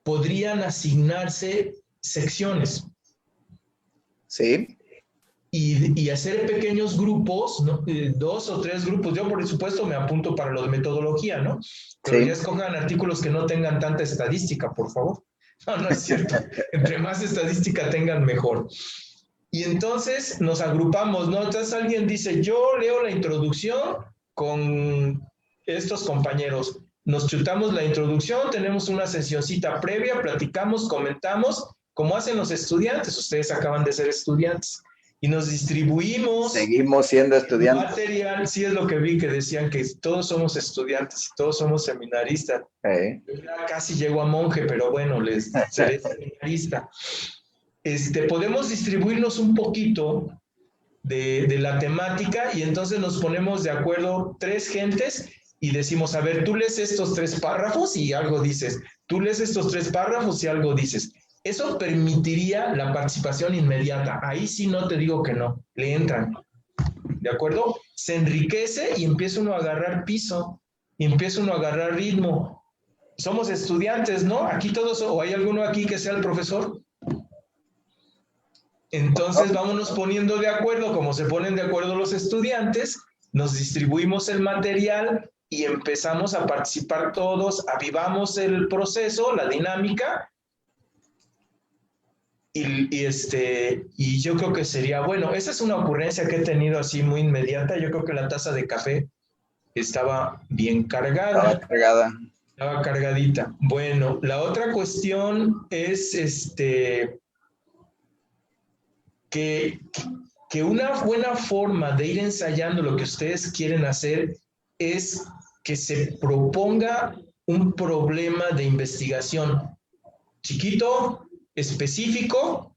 S8: podrían asignarse secciones.
S4: Sí.
S8: Y hacer pequeños grupos, ¿no? 2 o 3 grupos. Yo, por supuesto, me apunto para los de metodología, ¿no? Pero ya escojan artículos que no tengan tanta estadística, por favor. No es cierto. Entre más estadística tengan, mejor. Y entonces nos agrupamos, ¿no? Entonces alguien dice, yo leo la introducción con estos compañeros. Nos chutamos la introducción, tenemos una sesioncita previa, platicamos, comentamos, como hacen los estudiantes. Ustedes acaban de ser estudiantes. Y nos distribuimos.
S4: Seguimos siendo estudiantes.
S8: Material, sí es lo que vi, que decían que todos somos estudiantes y todos somos seminaristas. Yo ya casi llego a monje, pero bueno, les seré seminarista. Podemos distribuirnos un poquito de la temática y entonces nos ponemos de acuerdo 3 gentes y decimos, a ver, tú lees estos 3 párrafos y algo dices, tú lees estos 3 párrafos y algo dices. Eso permitiría la participación inmediata. Ahí sí no te digo que no, le entran. ¿De acuerdo? Se enriquece y empieza uno a agarrar piso, y empieza uno a agarrar ritmo. Somos estudiantes, ¿no? Aquí todos, o hay alguno aquí que sea el profesor. Entonces vámonos poniendo de acuerdo, como se ponen de acuerdo los estudiantes, nos distribuimos el material y empezamos a participar todos, avivamos el proceso, la dinámica. Y yo creo que sería, bueno, esa es una ocurrencia que he tenido así muy inmediata. Yo creo que la taza de café estaba bien cargada. Estaba cargadita. Bueno, la otra cuestión es que una buena forma de ir ensayando lo que ustedes quieren hacer es que se proponga un problema de investigación chiquito, específico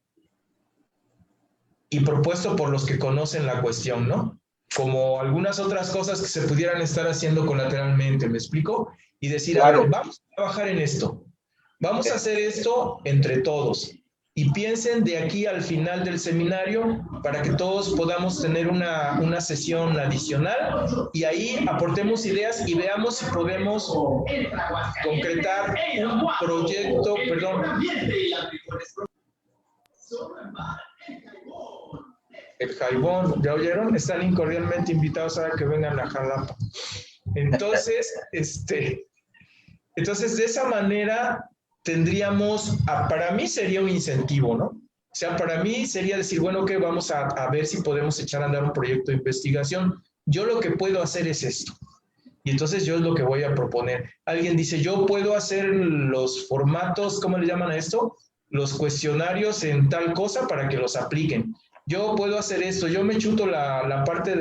S8: y propuesto por los que conocen la cuestión, ¿no? Como algunas otras cosas que se pudieran estar haciendo colateralmente, ¿me explico? Y decir, claro, a ver, vamos a trabajar en esto, vamos a hacer esto entre todos. Y piensen de aquí al final del seminario para que todos podamos tener una sesión adicional y ahí aportemos ideas y veamos si podemos concretar un proyecto, El Jaibón, ¿ya oyeron? Están incordialmente invitados a que vengan a Jalapa. Entonces, entonces de esa manera tendríamos, para mí sería un incentivo, ¿no? O sea, para mí sería decir, bueno, que vamos a ver si podemos echar a andar un proyecto de investigación. Yo lo que puedo hacer es esto. Y entonces yo es lo que voy a proponer. Alguien dice, yo puedo hacer los formatos, ¿cómo le llaman a esto? Los cuestionarios en tal cosa para que los apliquen. Yo puedo hacer esto, yo me chuto la parte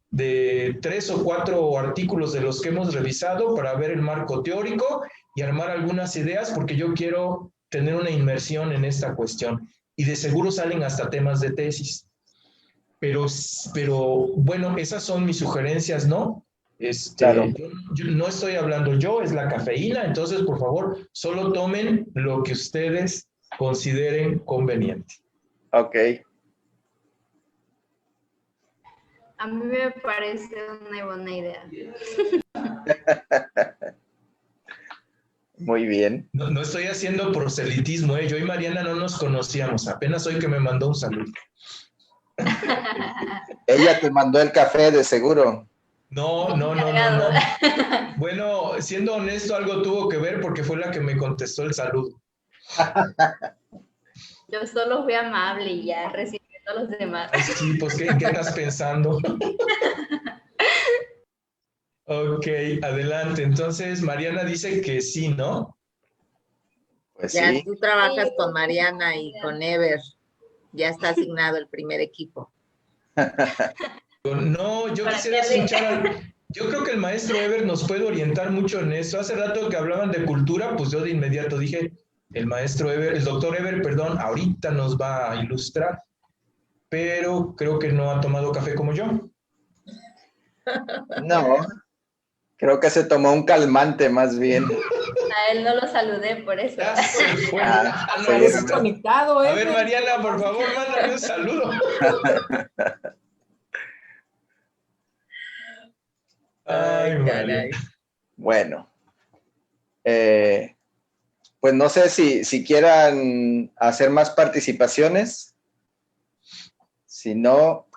S8: de 3 o 4 artículos de los que hemos revisado para ver el marco teórico y armar algunas ideas porque yo quiero tener una inmersión en esta cuestión. Y de seguro salen hasta temas de tesis. Pero bueno, esas son mis sugerencias, ¿no?
S4: Claro.
S8: Yo no estoy hablando yo, es la cafeína, entonces por favor, solo tomen lo que ustedes consideren conveniente.
S4: Ok.
S7: A mí me parece una buena idea.
S4: Muy bien.
S8: No estoy haciendo proselitismo, ¿eh? Yo y Mariana no nos conocíamos, apenas hoy que me mandó un saludo.
S4: Ella te mandó el café, de seguro.
S8: No. Bueno, siendo honesto, algo tuvo que ver porque fue la que me contestó el saludo.
S7: Yo solo fui amable y ya recibiendo a los demás.
S8: Ay, sí, pues, ¿qué estás pensando? Ok, adelante. Entonces, Mariana dice que sí, ¿no?
S4: Pues
S2: Ya
S4: sí.
S2: tú trabajas con Mariana y con Ever. Ya está asignado el primer equipo.
S8: No, yo quisiera escuchar yo creo que el maestro Ever nos puede orientar mucho en eso. Hace rato que hablaban de cultura, pues yo de inmediato dije, el doctor Ever, perdón, ahorita nos va a ilustrar, pero creo que no ha tomado café como yo.
S4: No, creo que se tomó un calmante más bien.
S7: A él no lo saludé por eso.
S8: Ya se fue.
S4: Ah,
S8: No,
S6: Estás conectado,
S8: a ver, Mariana, por favor, mándame un saludo. Ay,
S2: caray.
S4: Bueno, pues no sé si quieran hacer más participaciones. Si no,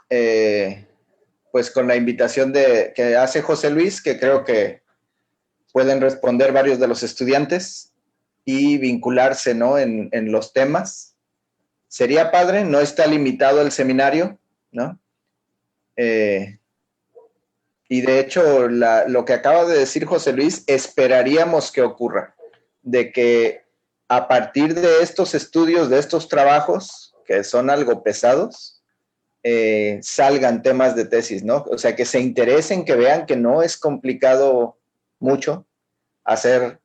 S4: pues con la invitación que hace José Luis, que creo que pueden responder varios de los estudiantes y vincularse, ¿no? en los temas. Sería padre, no está limitado el seminario, ¿no? Y de hecho, lo que acaba de decir José Luis, esperaríamos que ocurra, de que a partir de estos estudios, de estos trabajos, que son algo pesados, salgan temas de tesis, ¿no? O sea, que se interesen, que vean que no es complicado mucho hacer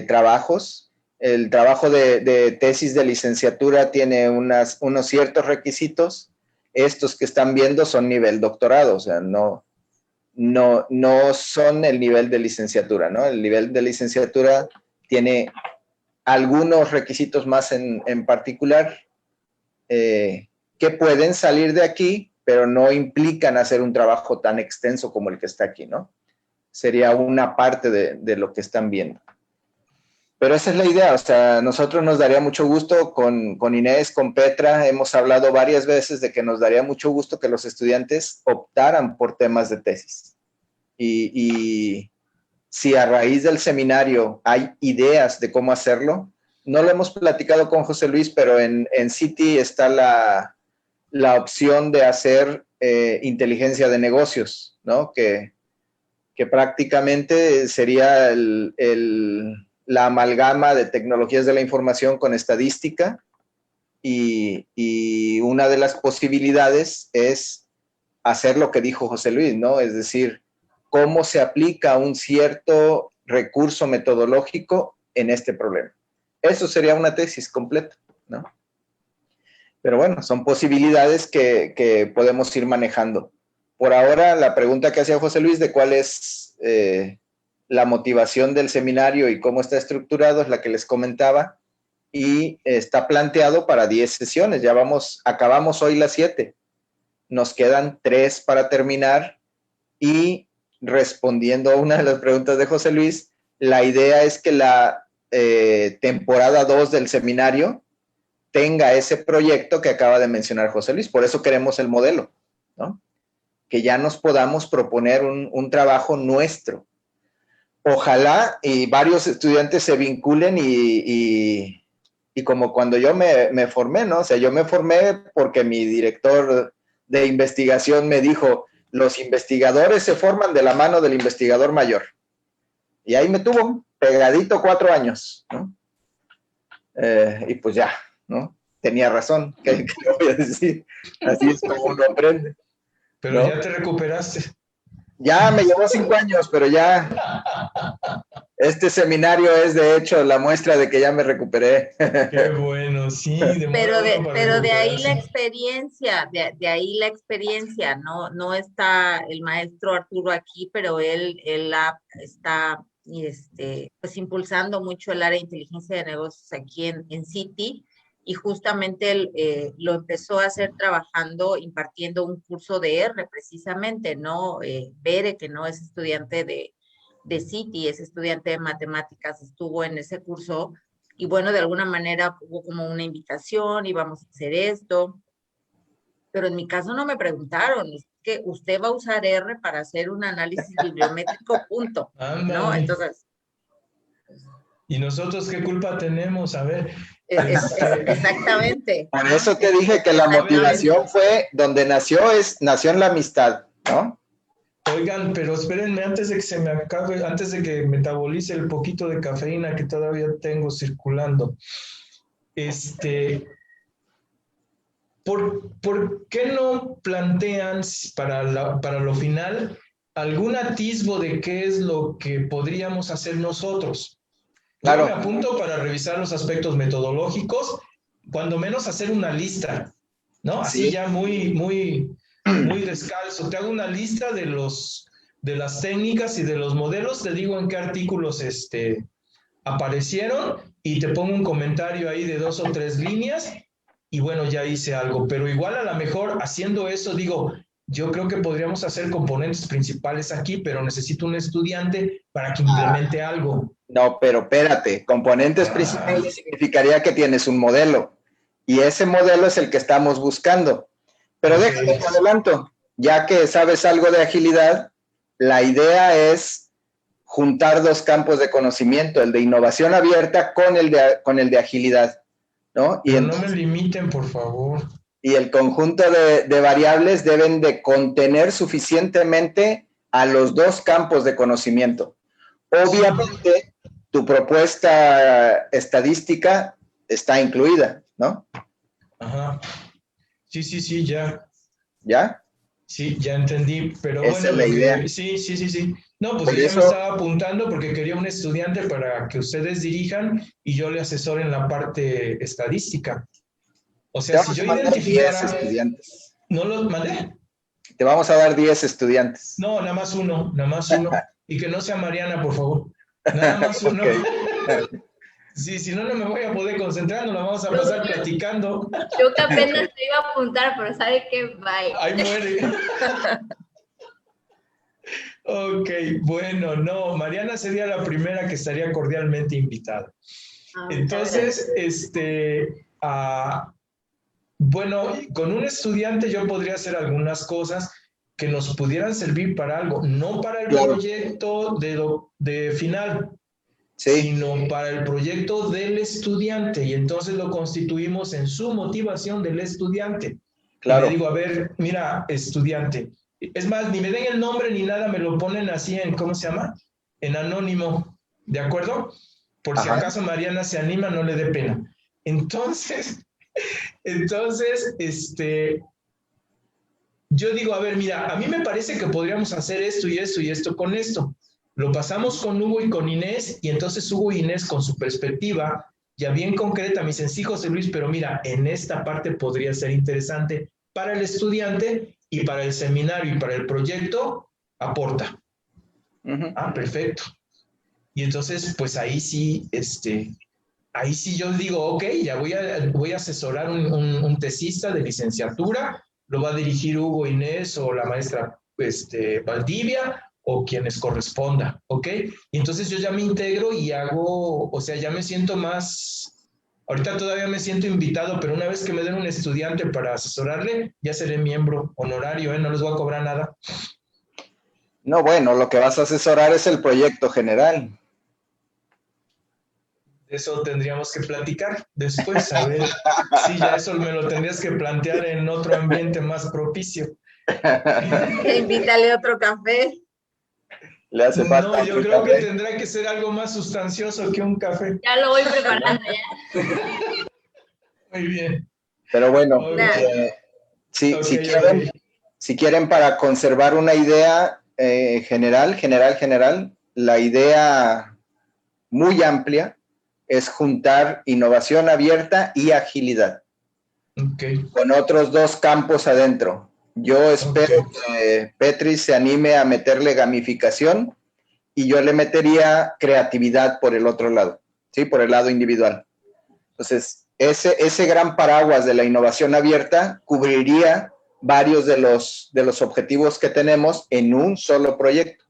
S4: trabajos. El trabajo de tesis de licenciatura tiene unos ciertos requisitos. Estos que están viendo son nivel doctorado, o sea, no son el nivel de licenciatura, ¿no? El nivel de licenciatura tiene algunos requisitos más en particular que pueden salir de aquí, pero no implican hacer un trabajo tan extenso como el que está aquí, ¿no? Sería una parte de lo que están viendo. Pero esa es la idea, o sea, nosotros nos daría mucho gusto con Inés, con Petra, hemos hablado varias veces de que nos daría mucho gusto que los estudiantes optaran por temas de tesis. Y si a raíz del seminario hay ideas de cómo hacerlo, no lo hemos platicado con José Luis, pero en Citi está la opción de hacer inteligencia de negocios, ¿no? Que prácticamente sería la amalgama de tecnologías de la información con estadística y una de las posibilidades es hacer lo que dijo José Luis, ¿no? Es decir, cómo se aplica un cierto recurso metodológico en este problema. Eso sería una tesis completa, ¿no? Pero bueno, son posibilidades que podemos ir manejando. Por ahora, la pregunta que hacía José Luis de cuál es la motivación del seminario y cómo está estructurado es la que les comentaba y está planteado para 10 sesiones. Ya acabamos hoy las 7. Nos quedan 3 para terminar y respondiendo a una de las preguntas de José Luis, la idea es que la temporada 2 del seminario tenga ese proyecto que acaba de mencionar José Luis. Por eso queremos el modelo, ¿no? Que ya nos podamos proponer un trabajo nuestro. Ojalá y varios estudiantes se vinculen y como cuando yo me formé, ¿no? O sea, yo me formé porque mi director de investigación me dijo, los investigadores se forman de la mano del investigador mayor. Y ahí me tuvo, pegadito 4 años, ¿no? Y pues ya, ¿no? Tenía razón, ¿qué voy a decir? Así es como uno aprende.
S8: Pero
S4: ¿no?
S8: ya te recuperaste.
S4: Ya me llevó 5 años, pero ya este seminario es de hecho la muestra de que ya me recuperé.
S8: Qué bueno, sí.
S2: Pero de ahí la experiencia, de ahí la experiencia, no está el maestro Arturo aquí, pero él está pues impulsando mucho el área de inteligencia de negocios aquí en Citi, y justamente él lo empezó a hacer trabajando, impartiendo un curso de R precisamente, ¿no? Bere, que no es estudiante de Citi, es estudiante de matemáticas, estuvo en ese curso, y bueno, de alguna manera hubo como una invitación, íbamos a hacer esto, pero en mi caso no me preguntaron, es que usted va a usar R para hacer un análisis bibliométrico, punto, ¿no? Entonces...
S8: ¿Y nosotros qué culpa tenemos? A ver.
S2: Exactamente.
S4: Por eso te dije que la motivación fue donde nació en la amistad, ¿no?
S8: Oigan, pero espérenme, antes de que se me acabe, antes de que metabolice el poquito de cafeína que todavía tengo circulando, ¿por qué no plantean para lo final algún atisbo de qué es lo que podríamos hacer nosotros? Claro. Yo me apunto para revisar los aspectos metodológicos, cuando menos hacer una lista, ¿no? Así ya muy descalzo. Te hago una lista de las técnicas y de los modelos, te digo en qué artículos aparecieron y te pongo un comentario ahí de 2 o 3 líneas y bueno, ya hice algo. Pero igual a lo mejor haciendo eso, digo, yo creo que podríamos hacer componentes principales aquí, pero necesito un estudiante para que implemente algo.
S4: No, pero espérate, componentes principales significaría que tienes un modelo y ese modelo es el que estamos buscando. Pero déjame te adelanto, ya que sabes algo de agilidad, la idea es juntar 2 campos de conocimiento, el de innovación abierta con el de agilidad, ¿no? Y
S8: pero entonces, no me limiten, por favor.
S4: Y el conjunto de variables deben de contener suficientemente a los 2 campos de conocimiento. Obviamente, tu propuesta estadística está incluida, ¿no?
S8: Ajá. Sí, ya.
S4: ¿Ya?
S8: Sí, ya entendí, pero
S4: esa es la idea.
S8: Sí. No, pues yo me estaba apuntando porque quería un estudiante para que ustedes dirijan y yo le asesore en la parte estadística. O sea, si yo identificara...
S4: 10 estudiantes.
S8: ¿No los mandé?
S4: Te vamos a dar 10 estudiantes.
S8: No, nada más uno. Y que no sea Mariana, por favor. Nada más uno. Sí, si no, no me voy a poder concentrar, nos la vamos a pasar platicando.
S7: Yo que apenas te iba a apuntar, pero ¿sabe qué? Bye.
S8: Ahí muere. Ok, bueno, no, Mariana sería la primera que estaría cordialmente invitada. Entonces, bueno, con un estudiante yo podría hacer algunas cosas que nos pudieran servir para algo, no para el proyecto de final, sino para el proyecto del estudiante, y entonces lo constituimos en su motivación del estudiante. Claro. Y le digo, a ver, mira, estudiante, es más, ni me den el nombre ni nada, me lo ponen así en, ¿cómo se llama? En anónimo, ¿de acuerdo? Por si acaso Mariana se anima, no le dé pena. Entonces, yo digo, a ver, mira, a mí me parece que podríamos hacer esto y esto y esto con esto. Lo pasamos con Hugo y con Inés, y entonces Hugo y Inés con su perspectiva, ya bien concreta, me dicen, sí, José Luis, pero mira, en esta parte podría ser interesante para el estudiante y para el seminario y para el proyecto, aporta. Perfecto. Y entonces, pues ahí sí, yo digo, ok, ya voy a asesorar un tesista de licenciatura, lo va a dirigir Hugo, Inés o la maestra Valdivia o quienes corresponda, ¿ok? Y entonces yo ya me integro y hago, o sea, ya me siento más, ahorita todavía me siento invitado, pero una vez que me den un estudiante para asesorarle, ya seré miembro honorario, no les voy a cobrar nada.
S4: No, bueno, lo que vas a asesorar es el proyecto general.
S8: Eso tendríamos que platicar después, a ver. Sí, ya eso me lo tendrías que plantear en otro ambiente más propicio.
S2: Invítale otro café.
S4: Le hace falta.
S8: No, yo
S4: otro
S8: creo que
S4: café.
S8: tendrá que ser algo más sustancioso que un café.
S7: Ya lo voy preparando ya.
S8: Muy bien.
S4: Pero bueno,
S8: Ok.
S4: si
S8: Ok,
S4: si quieren para conservar una idea general, la idea muy amplia es juntar innovación abierta y agilidad
S8: ok.
S4: con otros dos campos adentro. Yo espero que Petri se anime a meterle gamificación y yo le metería creatividad por el otro lado, ¿sí? Por el lado individual. Entonces, ese gran paraguas de la innovación abierta cubriría varios de los objetivos que tenemos en un solo proyecto.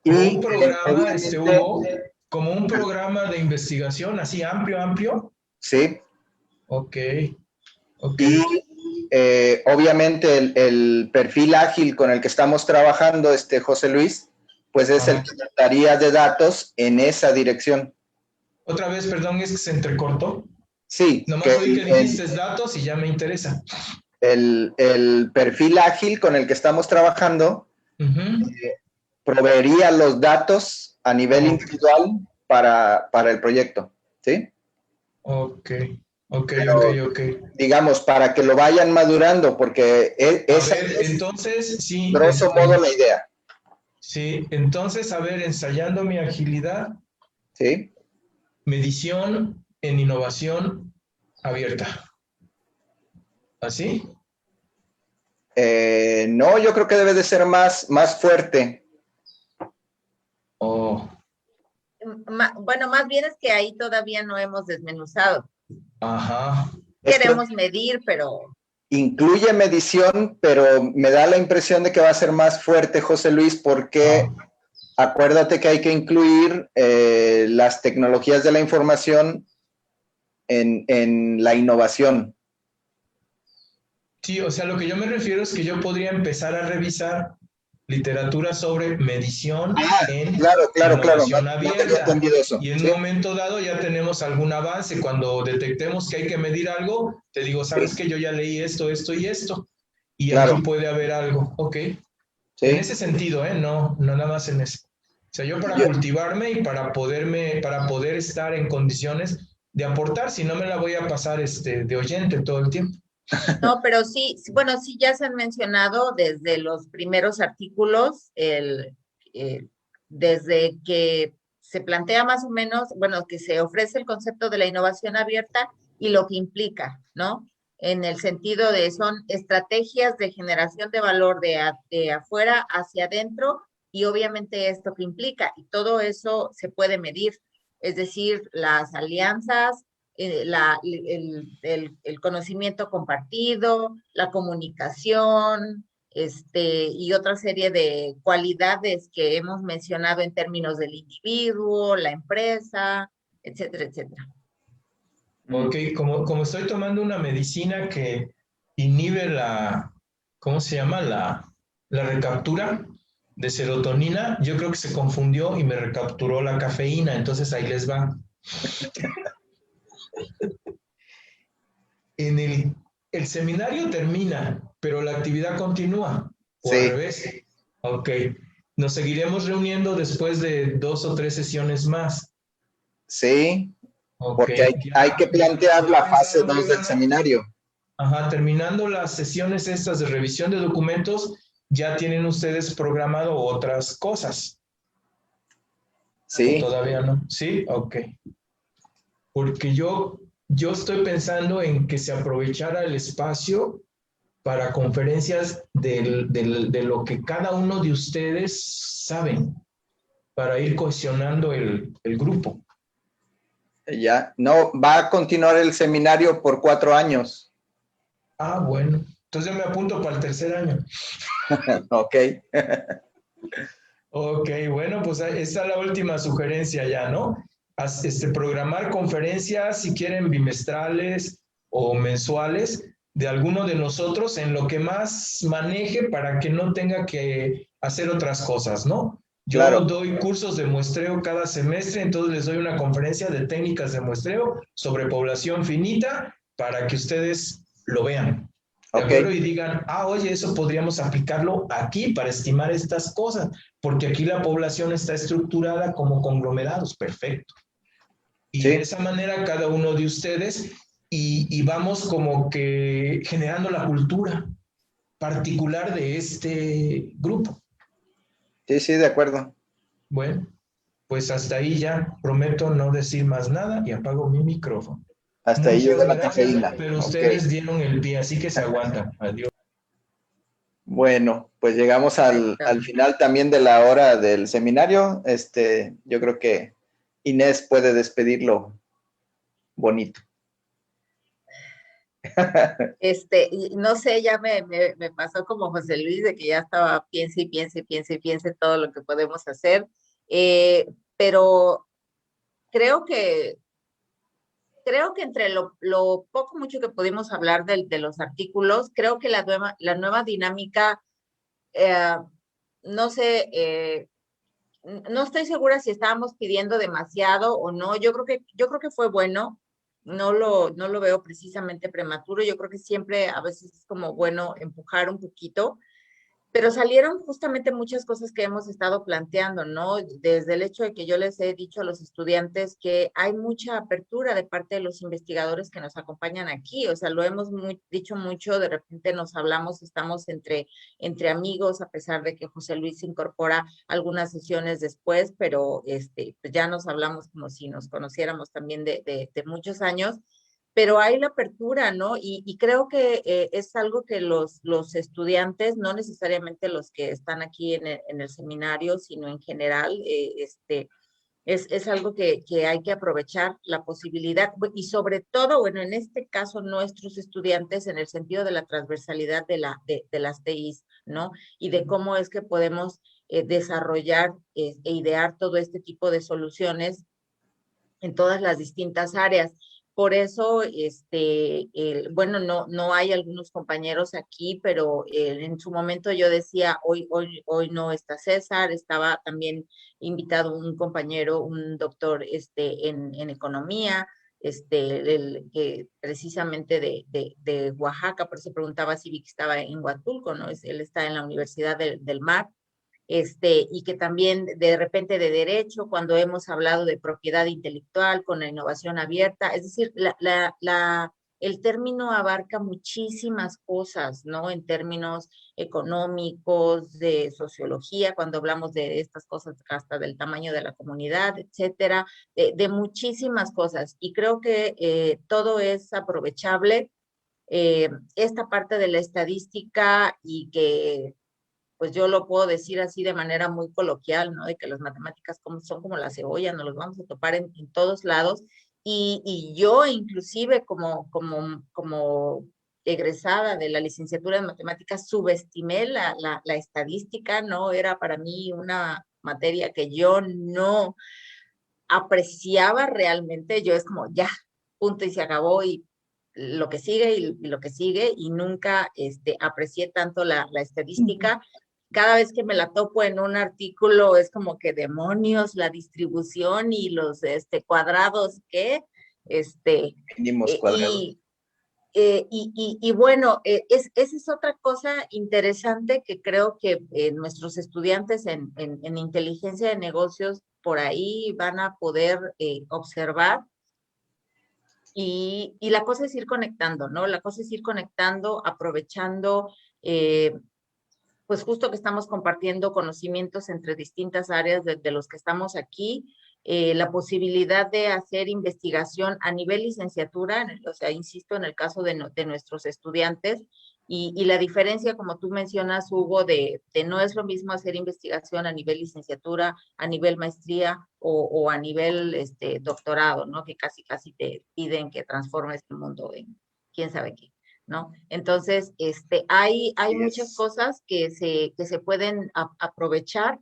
S8: Como
S4: Y
S8: un programa,
S4: obviamente,
S8: Hugo, como un programa de investigación así amplio.
S4: sí.
S8: Ok.
S4: Y obviamente el perfil ágil con el que estamos trabajando, José Luis, pues es el que trataría de datos en esa dirección.
S8: Otra vez, perdón, es que se entrecortó.
S4: Sí.
S8: Nomás oí que dijiste datos y ya me interesa.
S4: El perfil ágil con el que estamos trabajando proveería los datos a nivel individual para el proyecto, ¿sí?
S8: Ok.
S4: Pero, digamos, para que lo vayan madurando, porque esa es,
S8: entonces, sí.
S4: Grosso modo la idea.
S8: Sí, entonces, a ver, ensayando mi agilidad.
S4: Sí.
S8: Medición en innovación abierta. ¿Así?
S4: No, yo creo que debe de ser más fuerte.
S2: Bueno, más bien es que ahí todavía no hemos desmenuzado.
S8: Ajá.
S2: Queremos medir, pero...
S4: Incluye medición, pero me da la impresión de que va a ser más fuerte, José Luis, porque acuérdate que hay que incluir las tecnologías de la información en la innovación.
S8: Sí, o sea, lo que yo me refiero es que yo podría empezar a revisar literatura sobre medición en innovación abierta. Y en un momento dado ya tenemos algún avance. Cuando detectemos que hay que medir algo, te digo, sabes que yo ya leí esto y esto. Y aquí puede haber algo. Ok. Sí. En ese sentido, no nada más en eso. O sea, yo para cultivarme y para poder estar en condiciones de aportar, si no me la voy a pasar de oyente todo el tiempo.
S2: No, pero sí, bueno, sí ya se han mencionado desde los primeros artículos, desde que se plantea más o menos, bueno, que se ofrece el concepto de la innovación abierta y lo que implica, ¿no? En el sentido de son estrategias de generación de valor de afuera hacia adentro y obviamente esto que implica, y todo eso se puede medir, es decir, las alianzas, el conocimiento compartido, la comunicación, y otra serie de cualidades que hemos mencionado en términos del individuo, la empresa, etcétera, etcétera.
S8: Ok, como estoy tomando una medicina que inhibe ¿cómo se llama? La recaptura de serotonina, yo creo que se confundió y me recapturó la cafeína, entonces ahí les va. El seminario termina, pero la actividad continúa, o al revés. Ok, nos seguiremos reuniendo después de 2 o 3 sesiones más.
S4: Sí, porque hay que plantear la fase 2 del seminario.
S8: Ajá, terminando las sesiones estas de revisión de documentos, ya tienen ustedes programado otras cosas.
S4: Sí.
S8: ¿O todavía no? Sí, ok. Porque yo estoy pensando en que se aprovechara el espacio para conferencias de lo que cada uno de ustedes saben, para ir cohesionando el grupo.
S4: Ya, no, va a continuar el seminario por 4 años.
S8: Ah, bueno. Entonces yo me apunto para el 3er año.
S4: Ok.
S8: Ok, bueno, pues esta es la última sugerencia ya, ¿no? Programar conferencias, si quieren, bimestrales o mensuales, de alguno de nosotros en lo que más maneje para que no tenga que hacer otras cosas, ¿no? Yo doy cursos de muestreo cada semestre, entonces les doy una conferencia de técnicas de muestreo sobre población finita para que ustedes lo vean. ¿de
S4: Ok.
S8: acuerdo? Y digan, oye, eso podríamos aplicarlo aquí para estimar estas cosas, porque aquí la población está estructurada como conglomerados, perfecto. Y
S4: Sí.
S8: de esa manera cada uno de ustedes, y vamos como que generando la cultura particular de este grupo.
S4: Sí, sí, de acuerdo.
S8: Bueno, pues hasta ahí ya prometo no decir más nada y apago mi micrófono.
S4: Hasta ahí llegó
S8: Muchas
S4: la
S8: gracias,
S4: cafeína.
S8: pero
S4: Ok.
S8: ustedes dieron el pie, así que se aguantan. Adiós.
S4: Bueno, pues llegamos al final también de la hora del seminario. Yo creo que Inés puede despedirlo bonito.
S2: Y no sé, ya me pasó como José Luis, de que ya estaba piense y piense y piense y piense todo lo que podemos hacer, pero creo que entre lo poco mucho que pudimos hablar de los artículos, creo que la nueva dinámica, no sé, no estoy segura si estábamos pidiendo demasiado o no. Yo creo que fue bueno. No lo veo precisamente prematuro. Yo creo que siempre a veces es como bueno empujar un poquito, pero salieron justamente muchas cosas que hemos estado planteando, ¿no? Desde el hecho de que yo les he dicho a los estudiantes que hay mucha apertura de parte de los investigadores que nos acompañan aquí, o sea, lo hemos dicho mucho, de repente nos hablamos, estamos entre amigos, a pesar de que José Luis se incorpora algunas sesiones después, pero pues ya nos hablamos como si nos conociéramos también de muchos años, pero hay la apertura, ¿no? Y creo que es algo que los estudiantes, no necesariamente los que están aquí en el seminario, sino en general, es algo que hay que aprovechar la posibilidad, y sobre todo, bueno, en este caso, nuestros estudiantes, en el sentido de la transversalidad de las TIs, ¿no? Y de cómo es que podemos desarrollar e idear todo este tipo de soluciones en todas las distintas áreas. Por eso, bueno, no hay algunos compañeros aquí, pero en su momento yo decía, hoy no está César, estaba también invitado un compañero, un doctor en economía, que precisamente de Oaxaca, por eso preguntaba si Vic estaba en Huatulco, ¿no? Él está en la Universidad del Mar, y que también de repente de derecho, cuando hemos hablado de propiedad intelectual con la innovación abierta, es decir, el término abarca muchísimas cosas, ¿no? En términos económicos, de sociología, cuando hablamos de estas cosas, hasta del tamaño de la comunidad, etcétera, de muchísimas cosas. Y creo que todo es aprovechable. Esta parte de la estadística, y que pues yo lo puedo decir así de manera muy coloquial, ¿no? De que las matemáticas son como la cebolla, nos los vamos a topar en todos lados. Y yo inclusive como egresada de la licenciatura en matemáticas, subestimé la estadística, ¿no? Era para mí una materia que yo no apreciaba realmente. Yo es como, ya, punto y se acabó, y lo que sigue y lo que sigue, y nunca aprecié tanto la estadística. Cada vez que me la topo en un artículo es como que demonios, la distribución y los cuadrados que,
S4: Mínimos cuadrados.
S2: y bueno, esa es otra cosa interesante que creo que nuestros estudiantes en inteligencia de negocios por ahí van a poder observar. Y la cosa es ir conectando, ¿no? La cosa es ir conectando, aprovechando, pues justo que estamos compartiendo conocimientos entre distintas áreas de los que estamos aquí, la posibilidad de hacer investigación a nivel licenciatura, o sea, insisto, en el caso de nuestros estudiantes, y la diferencia, como tú mencionas, Hugo, de no es lo mismo hacer investigación a nivel licenciatura, a nivel maestría o a nivel doctorado, ¿no? Que casi te piden que transformes el mundo en quién sabe qué, ¿no? Entonces, hay muchas cosas que se pueden aprovechar,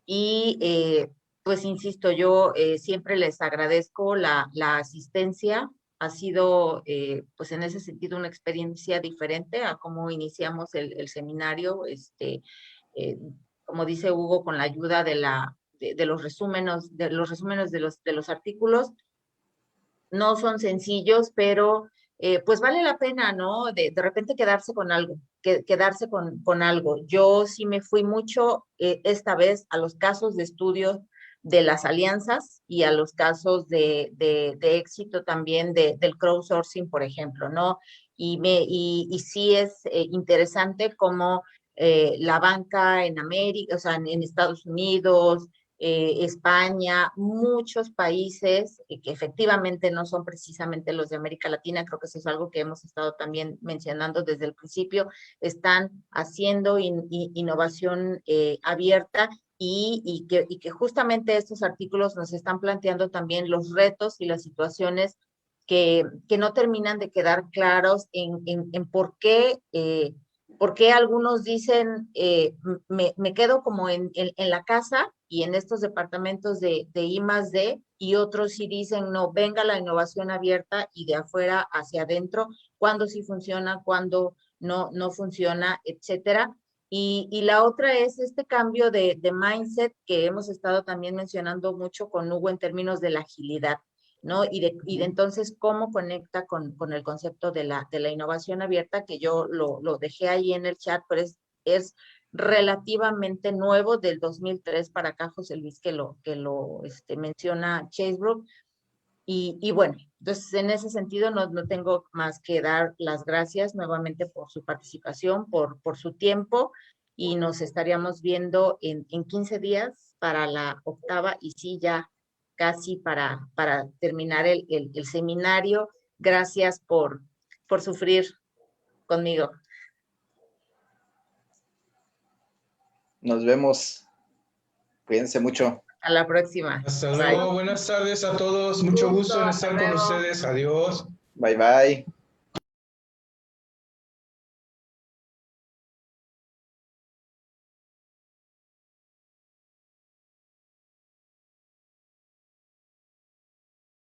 S2: y pues insisto, yo siempre les agradezco la asistencia. Ha sido, pues en ese sentido, una experiencia diferente a cómo iniciamos el seminario, eh, como dice Hugo, con la ayuda de los resúmenes, de los artículos. No son sencillos, pero pues vale la pena, ¿no? De repente quedarse con algo, quedarse con algo. Yo sí me fui mucho esta vez a los casos de estudio de las alianzas y a los casos de éxito también del crowdsourcing, por ejemplo, ¿no? Y sí es interesante cómo la banca en América, o sea, en Estados Unidos, España, muchos países que efectivamente no son precisamente los de América Latina, creo que eso es algo que hemos estado también mencionando desde el principio, están haciendo innovación abierta y que justamente estos artículos nos están planteando también los retos y las situaciones que no terminan de quedar claros en por qué algunos dicen, me quedo como en la casa y en estos departamentos de I+D, y otros sí dicen, no, venga la innovación abierta y de afuera hacia adentro, cuándo sí funciona, cuándo no funciona, etcétera. Y la otra es este cambio de mindset que hemos estado también mencionando mucho con Hugo en términos de la agilidad, ¿no? Y de entonces cómo conecta con el concepto de la innovación abierta, que yo lo dejé ahí en el chat, pero es relativamente nuevo, del 2003 para acá, José Luis, que lo menciona Chasebrook. Y bueno, entonces en ese sentido no tengo más que dar las gracias nuevamente por su participación, por su tiempo, y nos estaríamos viendo en 15 días para la 8ª, y sí, ya casi para terminar el seminario. Gracias por sufrir conmigo.
S4: Nos vemos. Cuídense mucho.
S2: A la próxima.
S8: Hasta
S2: Bye.
S8: luego, buenas tardes a todos. Mucho gusto en estar con ustedes. Adiós.
S4: Bye, bye.